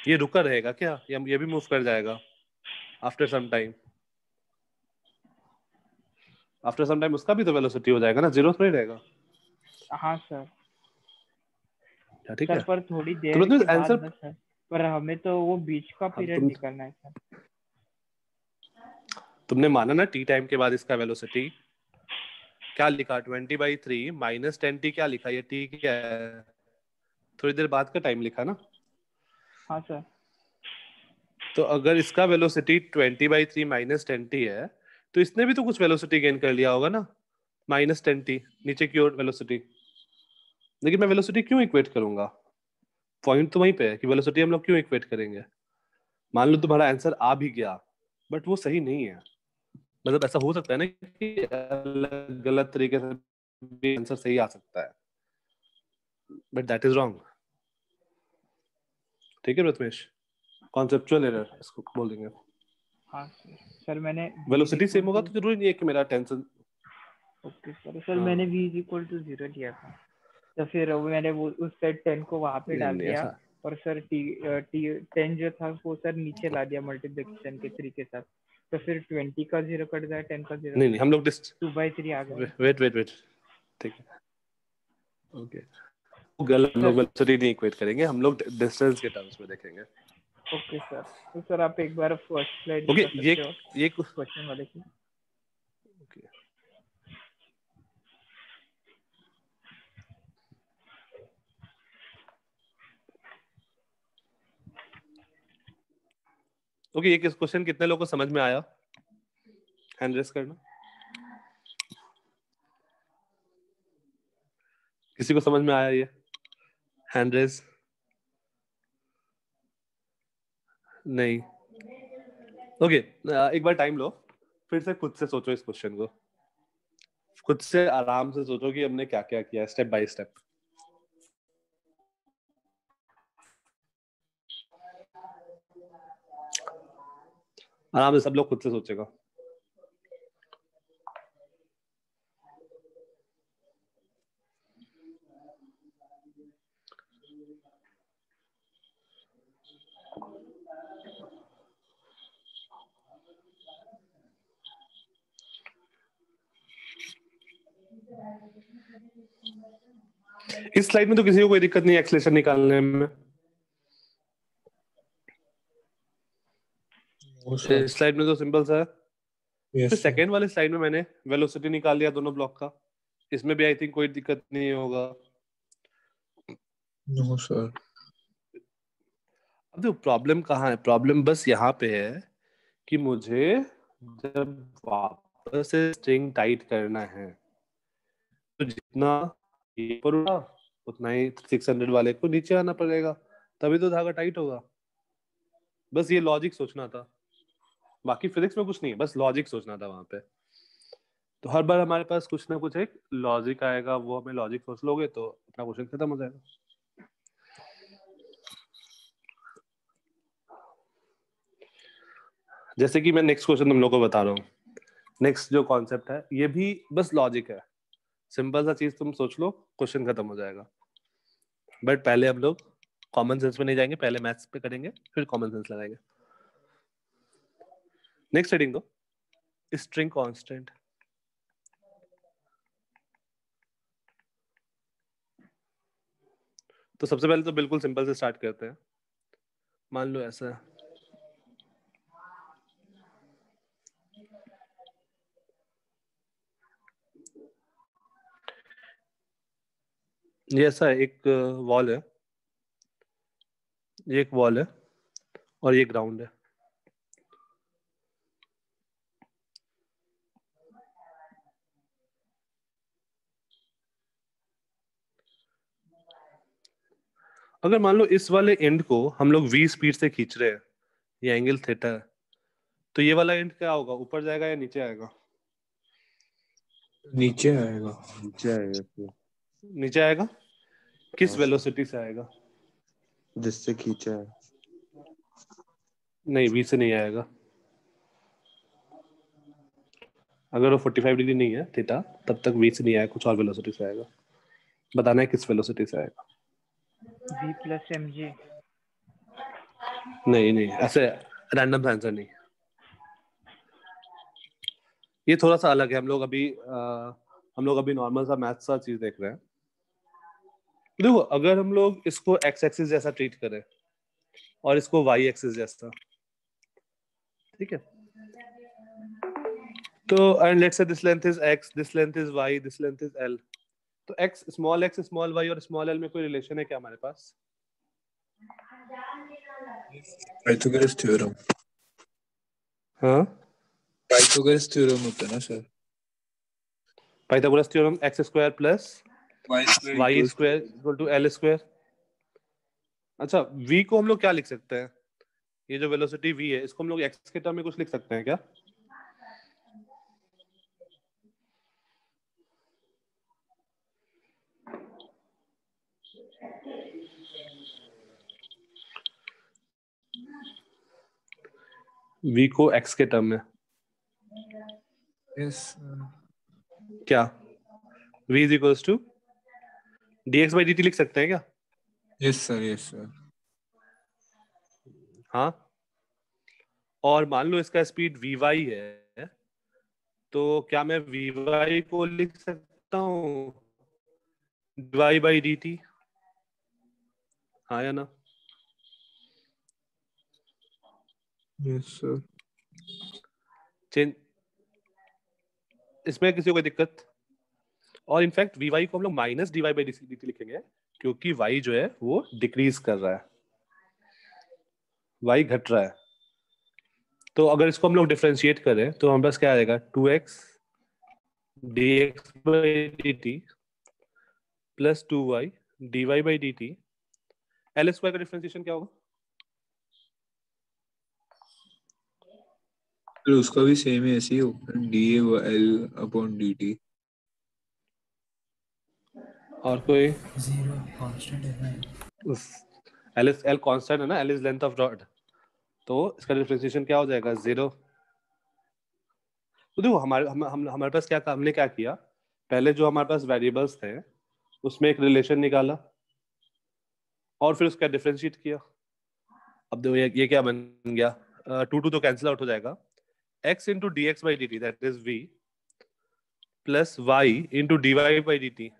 ये रुका रहेगा क्या या ये भी मूव कर जाएगा after some time? After some time उसका भी तो वेलोसिटी हो जाएगा ना, 0 थोड़ी रहेगा। हाँ सर। ठीक सर है, पर थोड़ी देर तो के बाद आंसर ना सर, पर हमें तो वो बीच का पीरियड निकालना है सर। तुमने माना ना टी टाइम के बाद इसका वेलोसिटी क्या लिखा, 20/3 माइनस 10t, क्या लिखा, ये t क्या है, थोड़ी देर बाद का टाइम लिखा ना। हाँ सर। तो अगर इसका वेलोसिटी 20/3 माइनस 10t है, तो इसने भी तो कुछ वेलोसिटी गेन कर लिया होगा ना, माइनस 10t नीचे की ओर वेलोसिटी। लेकिन मैं वेलोसिटी क्यों इक्वेट करूंगा? पॉइंट तो वहीं पे है कि वेलोसिटी हम लोग क्यों इक्वेट करेंगे। मान लो तुम्हारा आंसर आ भी गया बट वो सही नहीं है, मतलब ऐसा हो सकता है ना कि अलग गलत तरीके से भी आंसर सही आ सकता है, बट दैट इज रॉन्ग। ठीक है प्रथमेश, कॉन्सेप्चुअल एरर इसको बोल देंगे। हाँ सर, मैंने वेलोसिटी सेम होगा तो जरूरी नहीं है कि मेरा टेंशन। ओके सर, मैंने v इज इक्वल टू 0 लिया था, तो फिर मैंने वो उस साइड 10 को वहां पे डाल दिया, और सर टी 10 जो था वो सर नीचे ला दिया मल्टीप्लिकेशन के 3 के साथ, तो फिर 20 का 0 कट गया, 10 का 0। नहीं हम लोग 2/3 आ गया। वेट ठीक है, ओके, गलत, हम लोग वेलोसिटी नहीं इक्वेट करेंगे, हम लोग डिस्टेंस के टर्म्स में देखेंगे। ओके सर, तो सर आप एक बार फर्स्ट स्लाइड ओके, ये क्वेश्चन वाले की। ओके, ओके, ये किस क्वेश्चन कितने लोगों को समझ में आया? हैंड रेस करना। किसी को समझ में आया ये? हैंड रेस नहीं। ओके, एक बार टाइम लो, फिर से खुद से सोचो इस क्वेश्चन को, खुद से आराम से सोचो कि हमने क्या क्या किया स्टेप बाय स्टेप। आराम से सब लोग खुद से सोचेगा। इस स्लाइड में तो किसी को कोई दिक्कत नहीं है एक्सेलेरेशन निकालने में। इस स्लाइड में तो सिंपल सा है। फिर सेकेंड वाले स्लाइड में मैंने वेलोसिटी निकाल लिया दोनों ब्लॉक का, इसमें भी आई थिंक कोई दिक्कत नहीं होगा। No sir. अब देखो प्रॉब्लम कहाँ है, प्रॉब्लम बस यहाँ पे है कि मुझे जब वापस से स्ट्रिंग टाइट करना है तो जितना ये पर उड़ा उतना ही 600 वाले को नीचे आना पड़ेगा, तभी तो धागा टाइट होगा। बस ये लॉजिक सोचना था, बाकी फिजिक्स में कुछ नहीं है, बस लॉजिक सोचना था वहां पे। तो हर बार हमारे पास कुछ ना कुछ एक लॉजिक आएगा, वो हमें लॉजिक सोच लोगे तो अपना क्वेश्चन खत्म हो जाएगा। जैसे कि मैं नेक्स्ट क्वेश्चन तुम लोगों को बता रहा हूँ, नेक्स्ट जो कॉन्सेप्ट है ये भी बस लॉजिक है, सिंपल सा चीज तुम सोच लो, क्वेश्चन खत्म हो जाएगा। बट पहले हम लोग कॉमन सेंस में नहीं जाएंगे, पहले मैथ्स पे करेंगे फिर कॉमन सेंस लगाएंगे। नेक्स्ट हेडिंग दो, स्ट्रिंग कांस्टेंट। तो सबसे पहले तो बिल्कुल सिंपल से स्टार्ट करते हैं। मान लो ऐसा है, ये ऐसा है, एक वॉल है, ये एक वॉल है और ये ग्राउंड है। अगर मान लो इस वाले एंड को हम लोग v स्पीड से खींच रहे हैं, ये एंगल थीटा है, तो ये वाला एंड क्या होगा, ऊपर जाएगा या नीचे आएगा? नीचे आएगा। नीचे आएगा। नीचे आएगा। किस वेलोसिटी से आएगा? जिससे खींचा है। नहीं, v से नहीं आएगा। अगर वो 45 डिग्री नहीं है थीटा, तब तक v से नहीं आएगा, कुछ और वेलोसिटी से आएगा। बताना है किस वेलोसिटी से आएगा। v plus mg। नहीं, ऐसे रैंडम आंसर नहीं, ये थोड़ा सा अलग है। हम लोग अभी नॉर्मल सा मैथ सा चीज देख रहे हैं। देखो अगर हम लोग इसको x एक्सिस जैसा ट्रीट करें और इसको y एक्सिस जैसा, ठीक है, तो and let's say this length is x, this length is y, this length is l, तो x स्मॉल y और स्मॉल l में कोई रिलेशन है क्या हमारे पास? Pythagoras theorem. हाँ, पाइथागोरस थ्योरम होता है ना sir. Pythagoras theorem x square plus y square equal to l square. अच्छा, v को हम लोग क्या लिख सकते हैं? ये जो वेलोसिटी v है, इसको हम लोग x के टर्म में कुछ लिख सकते हैं क्या? v को x के टर्म में यस क्या v is equals to dx by dt लिख सकते हैं क्या? Yes sir. हाँ, और मान लो इसका स्पीड vy है, तो क्या मैं vy को लिख सकता हूँ dy by dt? हाँ या ना? Yes sir. चेंज, इसमें किसी को कोई दिक्कत? और इनफैक्ट vy को हम लोग माइनस dy by dt लिखेंगे, क्योंकि y जो है वो डिक्रीज कर रहा है, y घट रहा है। तो अगर इसको हम लोग डिफरेंशिएट करें तो हमारे पास क्या आएगा, 2x dx by dt plus 2y dy by dt। L square का डिफरेंशिएशन क्या होगा? तो उसका भी सेम है, ऐसे ही होगा, dA/L/dt। और कोई? जीरो कांस्टेंट है ना, एल कांस्टेंट है ना, L is length of rod, तो इसका डिफरेंशिएशन क्या हो जाएगा, 0। तो देखो हमारे पास क्या, हमने क्या किया, पहले जो हमारे पास वेरिएबल्स थे उसमें एक रिलेशन निकाला और फिर उसका डिफरेंशिएट किया। अब देखो ये क्या बन गया, 2 तो कैंसिल आउट हो जाएगा, x into d x by d t that is v plus y into d y by d t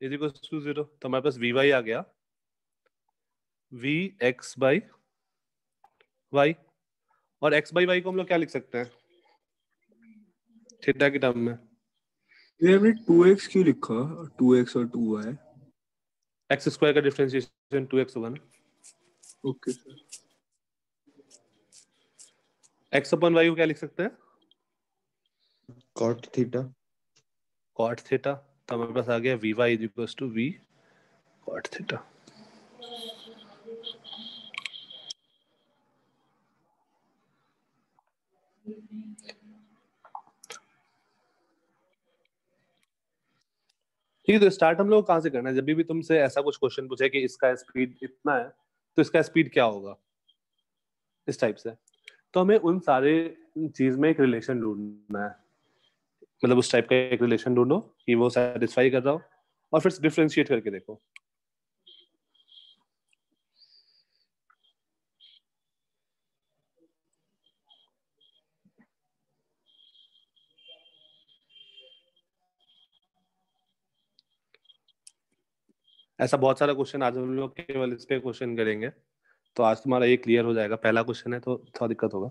is equal to 0। तो हमारे पास vy आ गया vx बाई y, और x बाई y को हम लोग क्या लिख सकते हैं थीटा की टर्म में? ये हमने 2x क्यों लिखा, 2x और 2y? एक्स स्क्वायर का डिफरेंशिएशन 2x होगा ना। Okay sir. x अपन y को क्या लिख सकते हैं, cot थीटा। cot theta. तो हमारे पास आ गया vy is equal to v cot theta. ठीक है, तो स्टार्ट हम लोग कहाँ से करना है? जब भी तुमसे ऐसा कुछ क्वेश्चन पूछे कि इसका स्पीड इतना है तो इसका स्पीड क्या होगा, इस टाइप से, तो हमें उन सारे चीज में एक रिलेशन ढूंढना है, मतलब उस टाइप का एक रिलेशन ढूंढो कि वो सेटिस्फाई कर रहा हो और फिर डिफरेंशिएट करके देखो। ऐसा बहुत सारा क्वेश्चन आज हम लोग केवल इस पे क्वेश्चन करेंगे, तो आज तुम्हारा ये क्लियर हो जाएगा। पहला क्वेश्चन है तो थोड़ा दिक्कत होगा,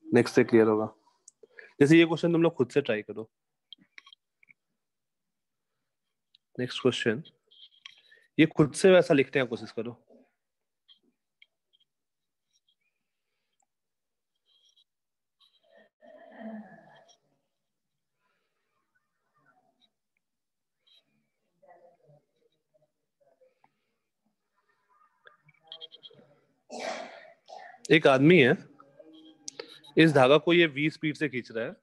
नेक्स्ट से क्लियर होगा। जैसे ये क्वेश्चन तुम लोग खुद से ट्राई करो। नेक्स्ट क्वेश्चन, ये खुद से वैसा लिखने की कोशिश करो। एक आदमी है, इस धागा को ये v स्पीड से खींच रहा है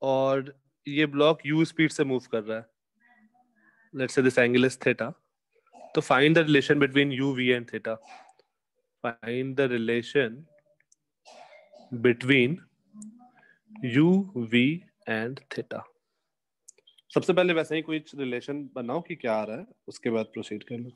और ये ब्लॉक u स्पीड से मूव कर रहा है। Let's say this angle is theta. तो find the relation between u v and theta. Find the relation between u v and theta. सबसे पहले वैसे ही कोई रिलेशन बनाओ कि क्या आ रहा है, उसके बाद प्रोसीड कर लो।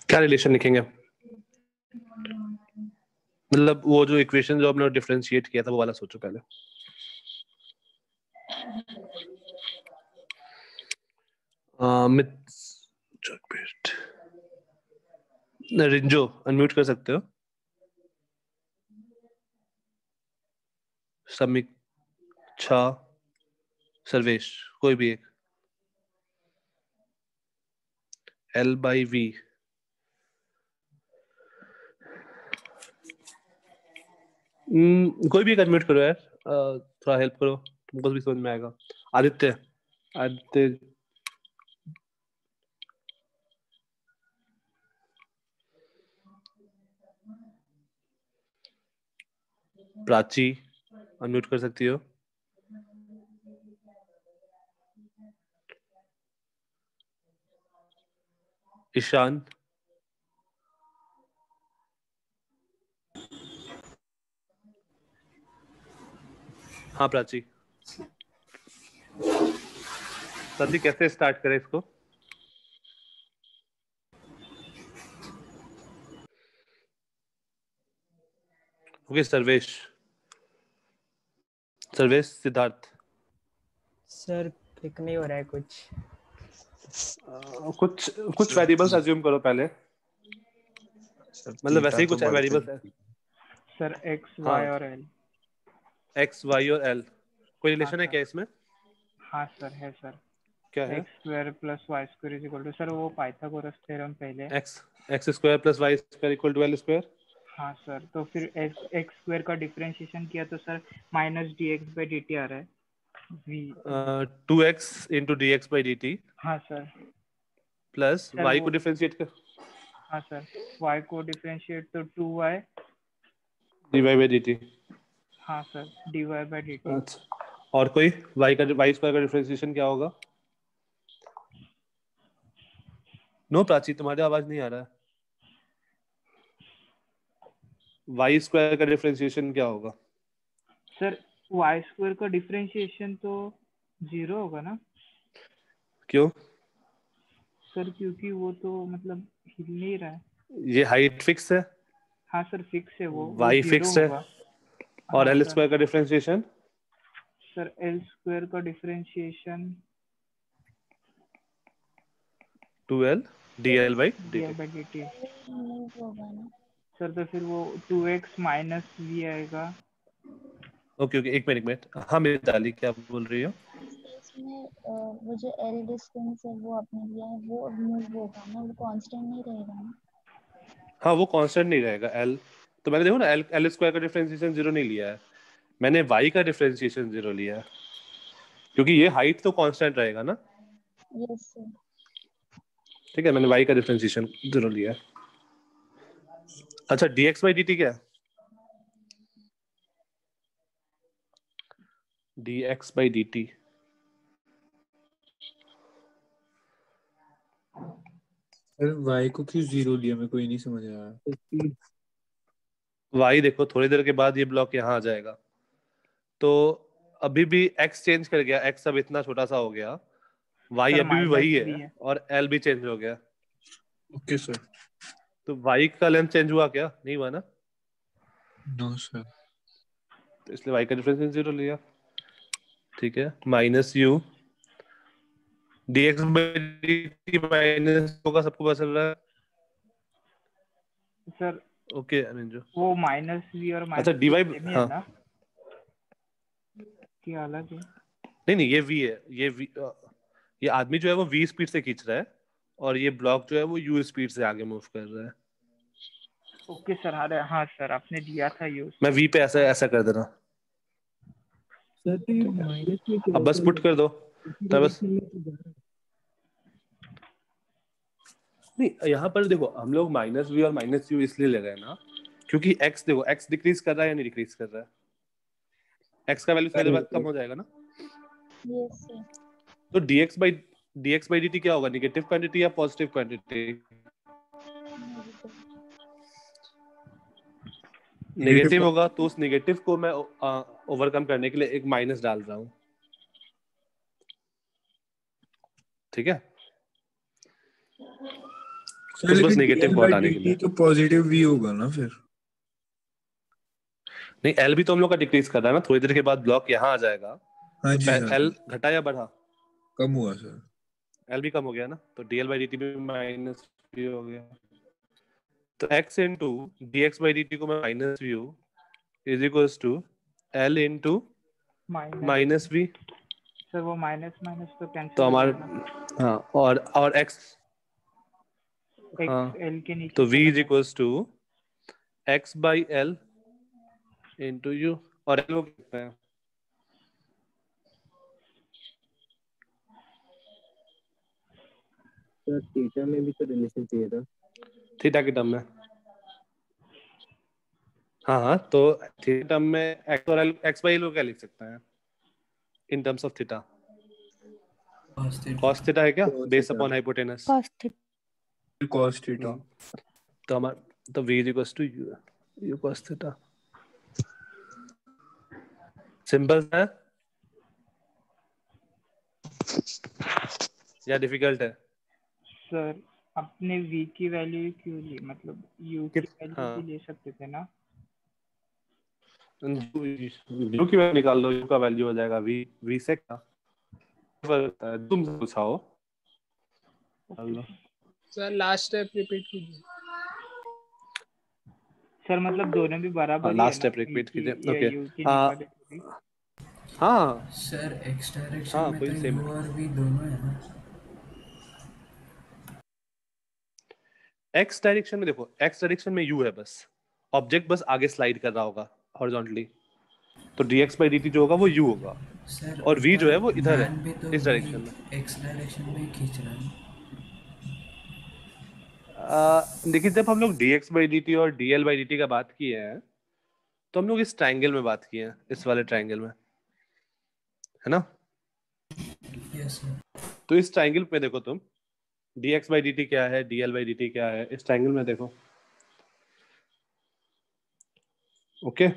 क्या रिलेशन लिखेंगे? मतलब वो जो इक्वेशन जो आपने डिफरेंशिएट किया था वो वाला सोचो पहले। रिंजो अनम्यूट कर सकते हो। समीक्षा, सर्वेश, कोई भी एक। L/V। कोई भी एक अनम्यूट करो यार, थोड़ा हेल्प करो, तुमको भी समझ में आएगा। आदित्य, प्राची अनम्यूट कर सकती हो। ईशान, हाँ प्राची। प्राची कैसे स्टार्ट करें इसको? Okay Sarvesh, Siddharth. Sir click नहीं हो रहा है कुछ। कुछ वेरिएबल्स अज्यूम करो पहले, मतलब वैसे ही कुछ वेरिएबल्स है सर x y और l। x y और l कोई रिलेशन है क्या इसमें? हाँ सर है सर। क्या है? x square plus y square is equal to, sir वो पाइथागोरस थ्योरम पहले। x square plus y square equal to l square. हाँ सर, तो फिर x स्क्वायर का डिफरेंशिएशन किया तो sir minus dx by dt आ रहा है। 2x into dx by dt। हाँ सर। प्लस y को डिफरेंशिएट कर। हाँ सर, y को डिफरेंशिएट तो 2y dy by dt। हाँ सर, dy by dt। अच्छा, और कोई y स्क्वायर का डिफरेंशिएशन क्या होगा? नो प्राची, तुम्हारी आवाज नहीं आ रहा है। y स्क्वायर का डिफरेंशिएशन क्या होगा? सर y स्क्वायर का डिफरेंशिएशन तो 0 होगा ना? क्यों? सर क्योंकि वो तो मतलब हिल नहीं रहा है। ये हाइट फिक्स है। हाँ सर फिक्स है वो y 0 फिक्स है। होगा। और हाँ, l स्क्वायर का डिफरेंशिएशन? सर l स्क्वायर का differentiation 2l dl by dt। होगा ना सर तो फिर वो 2x माइनस v आएगा। ओके एक मिनट। हाँ मिताली, क्या बोल रही हो? इसमें वो जो l डिस्टेंस है वो आपने लिया है वो मूव होगा ना, वो कांस्टेंट नहीं रहेगा ना? हाँ वो कांस्टेंट नहीं रहेगा l। तो मैंने देखो ना l स्क्वायर का डिफरेंशिएशन 0 नहीं लिया है, मैंने y का डिफरेंशिएशन 0 लिया है, क्योंकि ये हाइट तो कांस्टेंट रहेगा ना। Yes sir. ठीक है, मैंने y का डिफरेंशिएशन 0 लिया है। अच्छा dx by dt क्या है? dx by dt y को क्यों 0 लिया, मेरे को ये नहीं समझ आया। y देखो थोड़ी देर के बाद ये ब्लॉक यहाँ आ जाएगा, तो अभी भी x चेंज कर गया, x अब इतना छोटा सा हो गया, y अभी भी वही है और l भी चेंज हो गया। Okay sir. तो y का लेंथ चेंज हुआ क्या? नहीं हुआ ना। No sir. तो इसलिए y का डिफरेंस 0 लिया। ठीक है, minus u dx by dt minus होगा, सबको पता चल रहा है सर? ओके अनिंजो, वो माइनस v और माइनस अच्छा dy है ना, क्या अलग है? नहीं ये v है, ये आदमी जो है वो v स्पीड से खींच रहा है और ये ब्लॉक जो है वो u स्पीड से आगे मूव कर रहा है। Okay sir. हाँ सर आपने दिया था यूज। मैं v पे ऐसा कर देना। सर तो ये माइनस में क्यों अब बस पुट कर दो, तब बस नहीं, यहाँ पर देखो हम लोग माइनस v और माइनस u इसलिए ले रहे हैं ना, क्योंकि x देखो x डिक्रीज कर रहा है या नहीं डिक्रीज कर रहा है? x का वैल्यू थोड़ी देर बाद कम हो जाएगा ना। Yes sir. तो dx by dt क्या होगा? नेगेटिव क्वांटिटी या पॉजिटिव क्वांटिटी? नेगेटिव होगा, तो उस नेगेटिव को मैं ओवरकम करने के लिए एक माइनस डाल रहा हूँ। ठीक है, सर बस नेगेटिव को हटाने के लिए। तो पॉजिटिव v होगा ना फिर? नहीं, एल भी तो हम लोग का डिक्रीज कर रहा है ना, थोड़ी देर के बाद ब्लॉक यहाँ आ जाएगा। हाँ तो जी सर, एल घटा या बढ़ा? कम हुआ सर। एल भी कम हो गया ना, तो डीएल बाई डी भी माइनस वी हो गया। तो x into d x by d t को मैं minus v is equals to l into minus minus v. Sir वो माइनस माइनस तो तो कैंसिल हो हमारे जाएगा। हाँ, और x, हाँ, एक्स एल के नीचे तो v चला इज जाएगा। Equals to x by l into u, और l को कितना है? सर थीटा में भी तो रिलेशन चाहिए था। थीटा के टर्म में, हाँ, तो थीटा टर्म में x और l, x बाई एल को क्या लिख सकते हैं in terms of theta? cos theta है क्या, base upon hypotenuse. cos theta. तो हमारा तो v is equals to u cos theta. Simple है या डिफिकल्ट है? सर अपने v की वैल्यू क्यों ली, मतलब u की वैल्यू हाँ, भी ले सकते थे ना। यू की वैल्यू निकाल लो, यू का वैल्यू हो जाएगा v से क्या फर्क है? तुम पूछाओ। सर लास्ट स्टेप रिपीट कीजिए। सर मतलब दोनों भी बराबर ही है लास्ट ना, स्टेप रिपीट v की कीजिए। या ओके, u की हाँ निकाले तो भी। हाँ सर एक्स डायरेक्शन हाँ, में कोई तो सेम यू और वी दोनों है ना। एक्स डायरेक्शन में देखो, एक्स डायरेक्शन में यू है, बस ऑब्जेक्ट बस आगे स्लाइड कर रहा होगा हॉरिजॉन्टली, तो dx बाई dt जो होगा वो u होगा, सर और v जो है वो इधर है, मैन भी तो इस डायरेक्शन में। एक्स डायरेक्शन में ही खींच रहा है। देखिए, जब हम लोग dx बाई dt और dl बाई dt का बात किए हैं, तो हम लोग इस ट्रायंगल में बात किए हैं, इस वाले ट्रायंगल में, है ना। Yes sir. तो इस ट्रायंगल में देखो तुम, dx बाई dt क्या है, dl बाई dt क्या है, इस ट्रायंगल में देखो। ओके,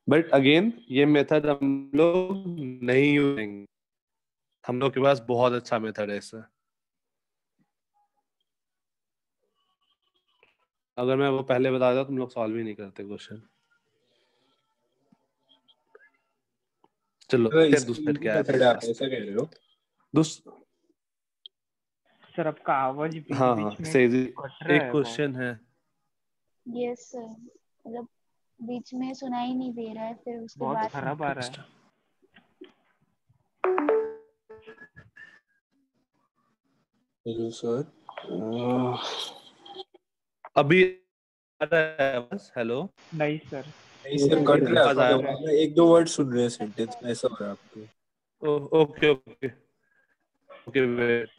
बट अगेन ये मेथड हम लोग नहीं यूज करेंगे, हम लोग के पास बहुत अच्छा मेथड है इससे। अगर मैं वो पहले बता देता तुम लोग सॉल्व ही नहीं करते क्वेश्चन। चलो फिर दूसरा क्या है मेथड आप ऐसा कह रहे हो? सर आपका आवाज बीच हाँ बीच में सही, कट रहा एक है क्वेश्चन है। यस सर, मतलब बीच में सुनाई नहीं दे रहा है, फिर उसके बहुत बाद खराब आ रहा है। हेलो सर, अभी आ रहा है बस, हेलो। नहीं सर, नहीं सर, कट रहा है आवाज आपका आ आवाज, मैं एक दो वर्ड सुन रहे हैं सेंटेंस में, ऐसा हो रहा है आपके। Okay okay okay, wait.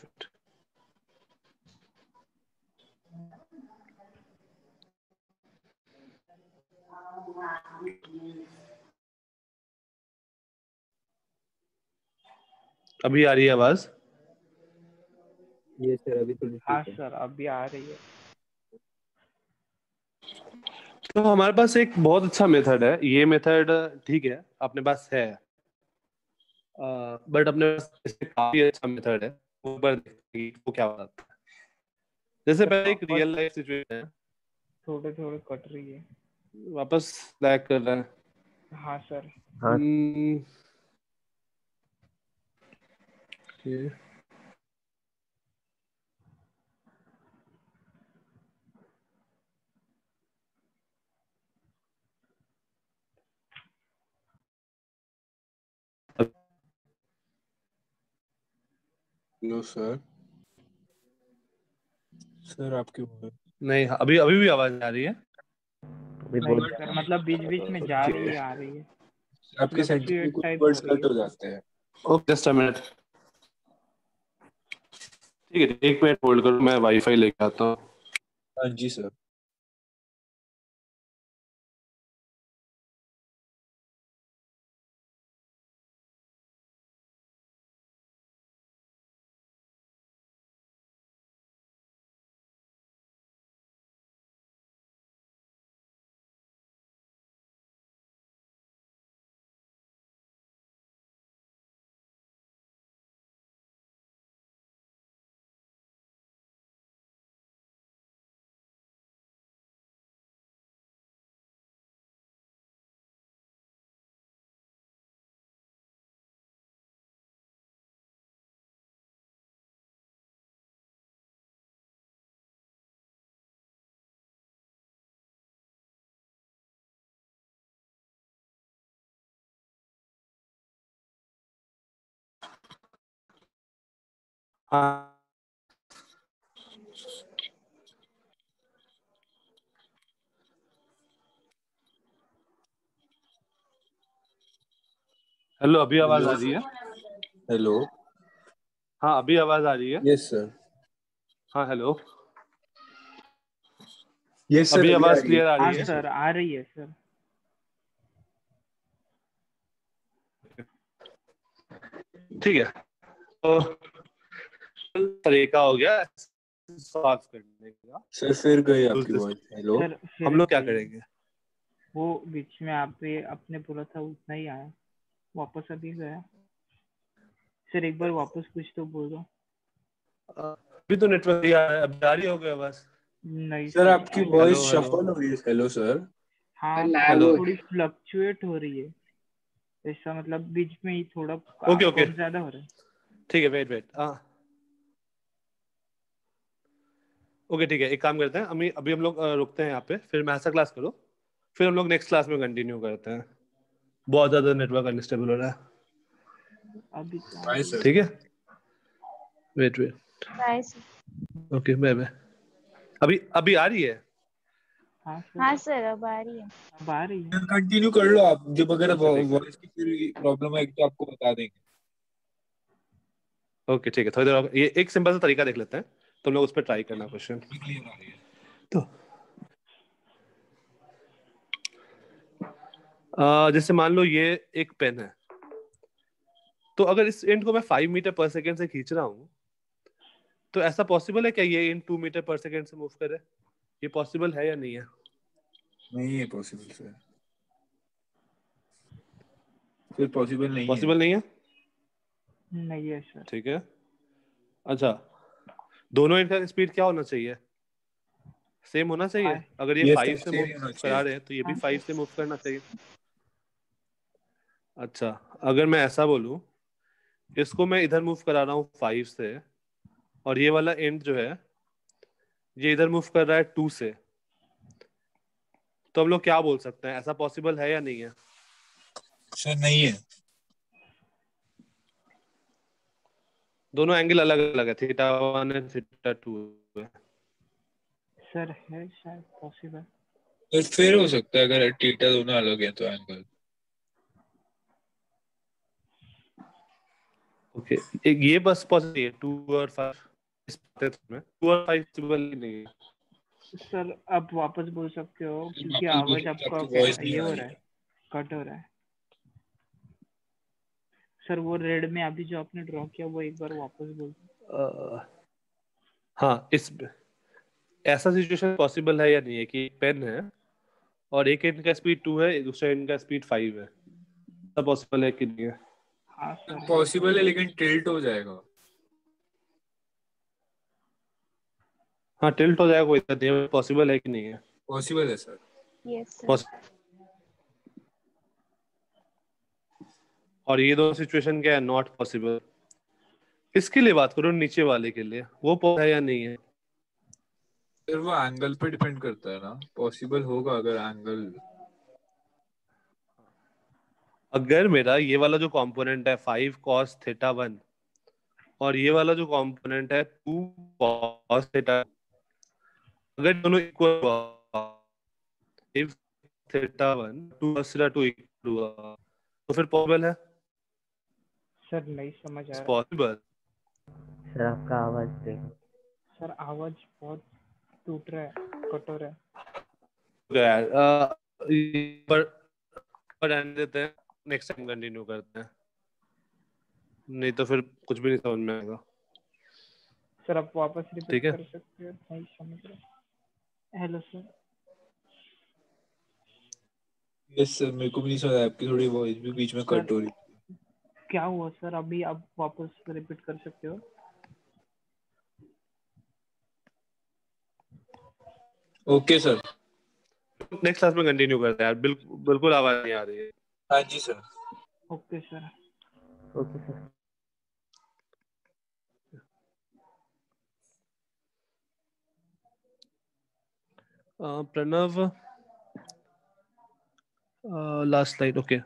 अभी आ रही है आवाज? ये सर अभी थोड़ी हाँ ठीक है। सर अभी आ रही है। तो हमारे पास एक बहुत अच्छा मेथड है, ये मेथड ठीक है अपने पास है, बट अपने पास इससे काफी अच्छा मेथड है, ऊपर देखते हैं कि वो क्या बताता है। जैसे पहले एक वापस रियल लाइफ सिचुएशन है, थोड़े थोड़े कट रही है। वापस लैग कर रहा है। हाँ सर। ये हेलो सर, सर आपकी नहीं, अभी अभी भी आवाज आ रही है? नहीं सर, मतलब बीच बीच में जा रही है, आ रही है, आपके सेंटेंस में फ्लक्चुएट कुछ टाइप हो वर्ड्स रही कट है। हो जाते हैं। Okay, just a minute. ठीक है, एक मिनट होल्ड करो, मैं वाईफाई लेके आता हूँ। हाँ जी सर। हाँ हेलो, अभी आवाज आ रही है? हेलो। हाँ अभी आवाज आ रही है? Yes sir. हाँ हेलो, यस सर, अभी अभी आ आवाज रही है। क्लियर आ हाँ रही है? सर आ रही है सर। ठीक है, तो तरीका हो गया सॉल्व करने का। सर फिर गई तो आपकी वॉइस। हेलो। सर फिर हम लोग क्या गई। करेंगे? वो बीच में आप पे अपने बोला था उतना ही आया, वापस अभी गया। सर एक बार वापस कुछ तो बोलो। अभी तो नेटवर्क आ रहा है, अब जारी हो गया बस। नहीं सर सर आपकी अब वॉइस हेलो हेलो शफल हो रही है। Hello sir. हाँ लैग सर हेलो, हो थोड़ी फ्लक्चुएट हो रही है, ऐसा मतलब बीच में ही थोड़ा ओके ओके कम ज्यादा हो रहा है। ठीक है, वेट वेट ओके ठीक है, एक काम करते हैं, अभी अभी हम लोग रुकते हैं यहाँ पे, फिर मैथ्स क्लास करो, फिर हम लोग नेक्स्ट क्लास में कंटिन्यू करते हैं। बहुत ज्यादा नेटवर्क अनस्टेबल हो रहा है। अभी तो आ बाय रही है। सर। ठीक है, wait wait, bye sir. Okay bye bye. अभी अभी आ रही है? हाँ सर हाँ सर अब आ रही है। अब आ रही है। कंटिन्यू कर लो आप, जब अगर अच्छा ठीक है, वॉइस की फिर प्रॉब्लम है तो आपको बता देंगे। ओके ठीक है, थोड़ी देर ये एक सिंपल सा तरीका देख लेते हैं, तो हम लोग उस पर ट्राई करना क्वेश्चन। क्लियर आ रही है। तो जैसे मान लो ये एक पेन है, तो अगर इस इंट को मैं 5 मीटर पर सेकेंड से खींच रहा हूँ, तो ऐसा पॉसिबल है क्या ये इंट 2 मीटर पर सेकेंड से मूव करे? ये पॉसिबल है या नहीं है? नहीं है पॉसिबल सर, फिर पॉसिबल नहीं है। पॉसिबल नहीं है, नहीं है सर। ठीक है। अच्छा, दोनों इंट का स्पीड क्या होना चाहिए? सेम होना चाहिए? हाँ अगर ये ये 5 सर से सेम मूव ही होना करा चाहिए। रहे हैं तो ये भी हाँ 5 से मूव करना चाहिए। अच्छा, अगर मैं ऐसा बोलूं, इसको मैं इधर मूव करा रहा हूँ 5 से, और ये वाला एंड जो है ये इधर मूव कर रहा है 2 से, तो हम लोग क्या बोल सकते हैं, ऐसा पॉसिबल है या नहीं है? सर नहीं है। दोनों एंगल अलग अलग है, थीटा 1 है, थीटा 2 है। सर है शायद पॉसिबल। तो फिर हो सकता है अगर थीटा दोनों अलग है तो एंगल। ओके, एक ये बस पॉसिबल है 2 और 5, इस में 2 और 5 पॉसिबल नहीं है। सर आप वापस बोल सकते हो क्योंकि वापस आवाज बोलो, आपका आपकी वॉइस नहीं ये आ हो रही रहा है, है। कट हो रहा है। सर वो रेड में अभी जो आपने ड्रॉ किया वो एक बार वापस बोल दो। हाँ, इस ऐसा सिचुएशन पॉसिबल है या नहीं है कि पेन है और एक एंड का स्पीड 2 है, दूसरे एंड का स्पीड 5 है, ऐसा पॉसिबल है कि नहीं है? हाँ सर है। पॉसिबल है लेकिन टिल्ट हो जाएगा। हाँ टिल्ट हो जाएगा, कोई दिक्कत नहीं है, पॉसिबल है कि नहीं है? पॉसिबल है सर। Yes sir. Poss- और ये दो सिचुएशन क्या है, नॉट पॉसिबल। इसके लिए बात करो, नीचे वाले के लिए, वो पॉसिबल है या नहीं है? सर वो एंगल पे डिपेंड करता है ना, पॉसिबल होगा अगर एंगल। अगर मेरा ये वाला जो कंपोनेंट है 5 cos थीटा 1 और ये वाला जो कंपोनेंट है 2 cos थीटा, अगर दोनों इक्वल हुआ, if theta 1 2 cos theta 2 equal हुआ, तो फिर पॉसिबल है? सर नहीं समझ आ रहा। पॉसिबल। सर आपका आवाज ब्रेक। सर आवाज बहुत टूट रहा है, कट हो रहा है। पर रहने देते हैं, नेक्स्ट टाइम कंटिन्यू करते हैं, नहीं तो फिर कुछ भी नहीं समझ में आएगा। सर आप वापस रिपीट ठीक है, कर सकते हो, नहीं समझ रहा। Hello sir. यस सर, मेरे को भी नहीं समझ आया, आपकी थोड़ी वॉइस भी बीच में सर कट हो रही। क्या हुआ सर, अभी आप वापस रिपीट कर सकते हो? Okay sir. नेक्स्ट क्लास में कंटिन्यू करते हैं यार, बिल्कुल आवाज नहीं आ रही है। हाँ जी sir. Okay sir. Okay sir. Pranav, last slide, okay.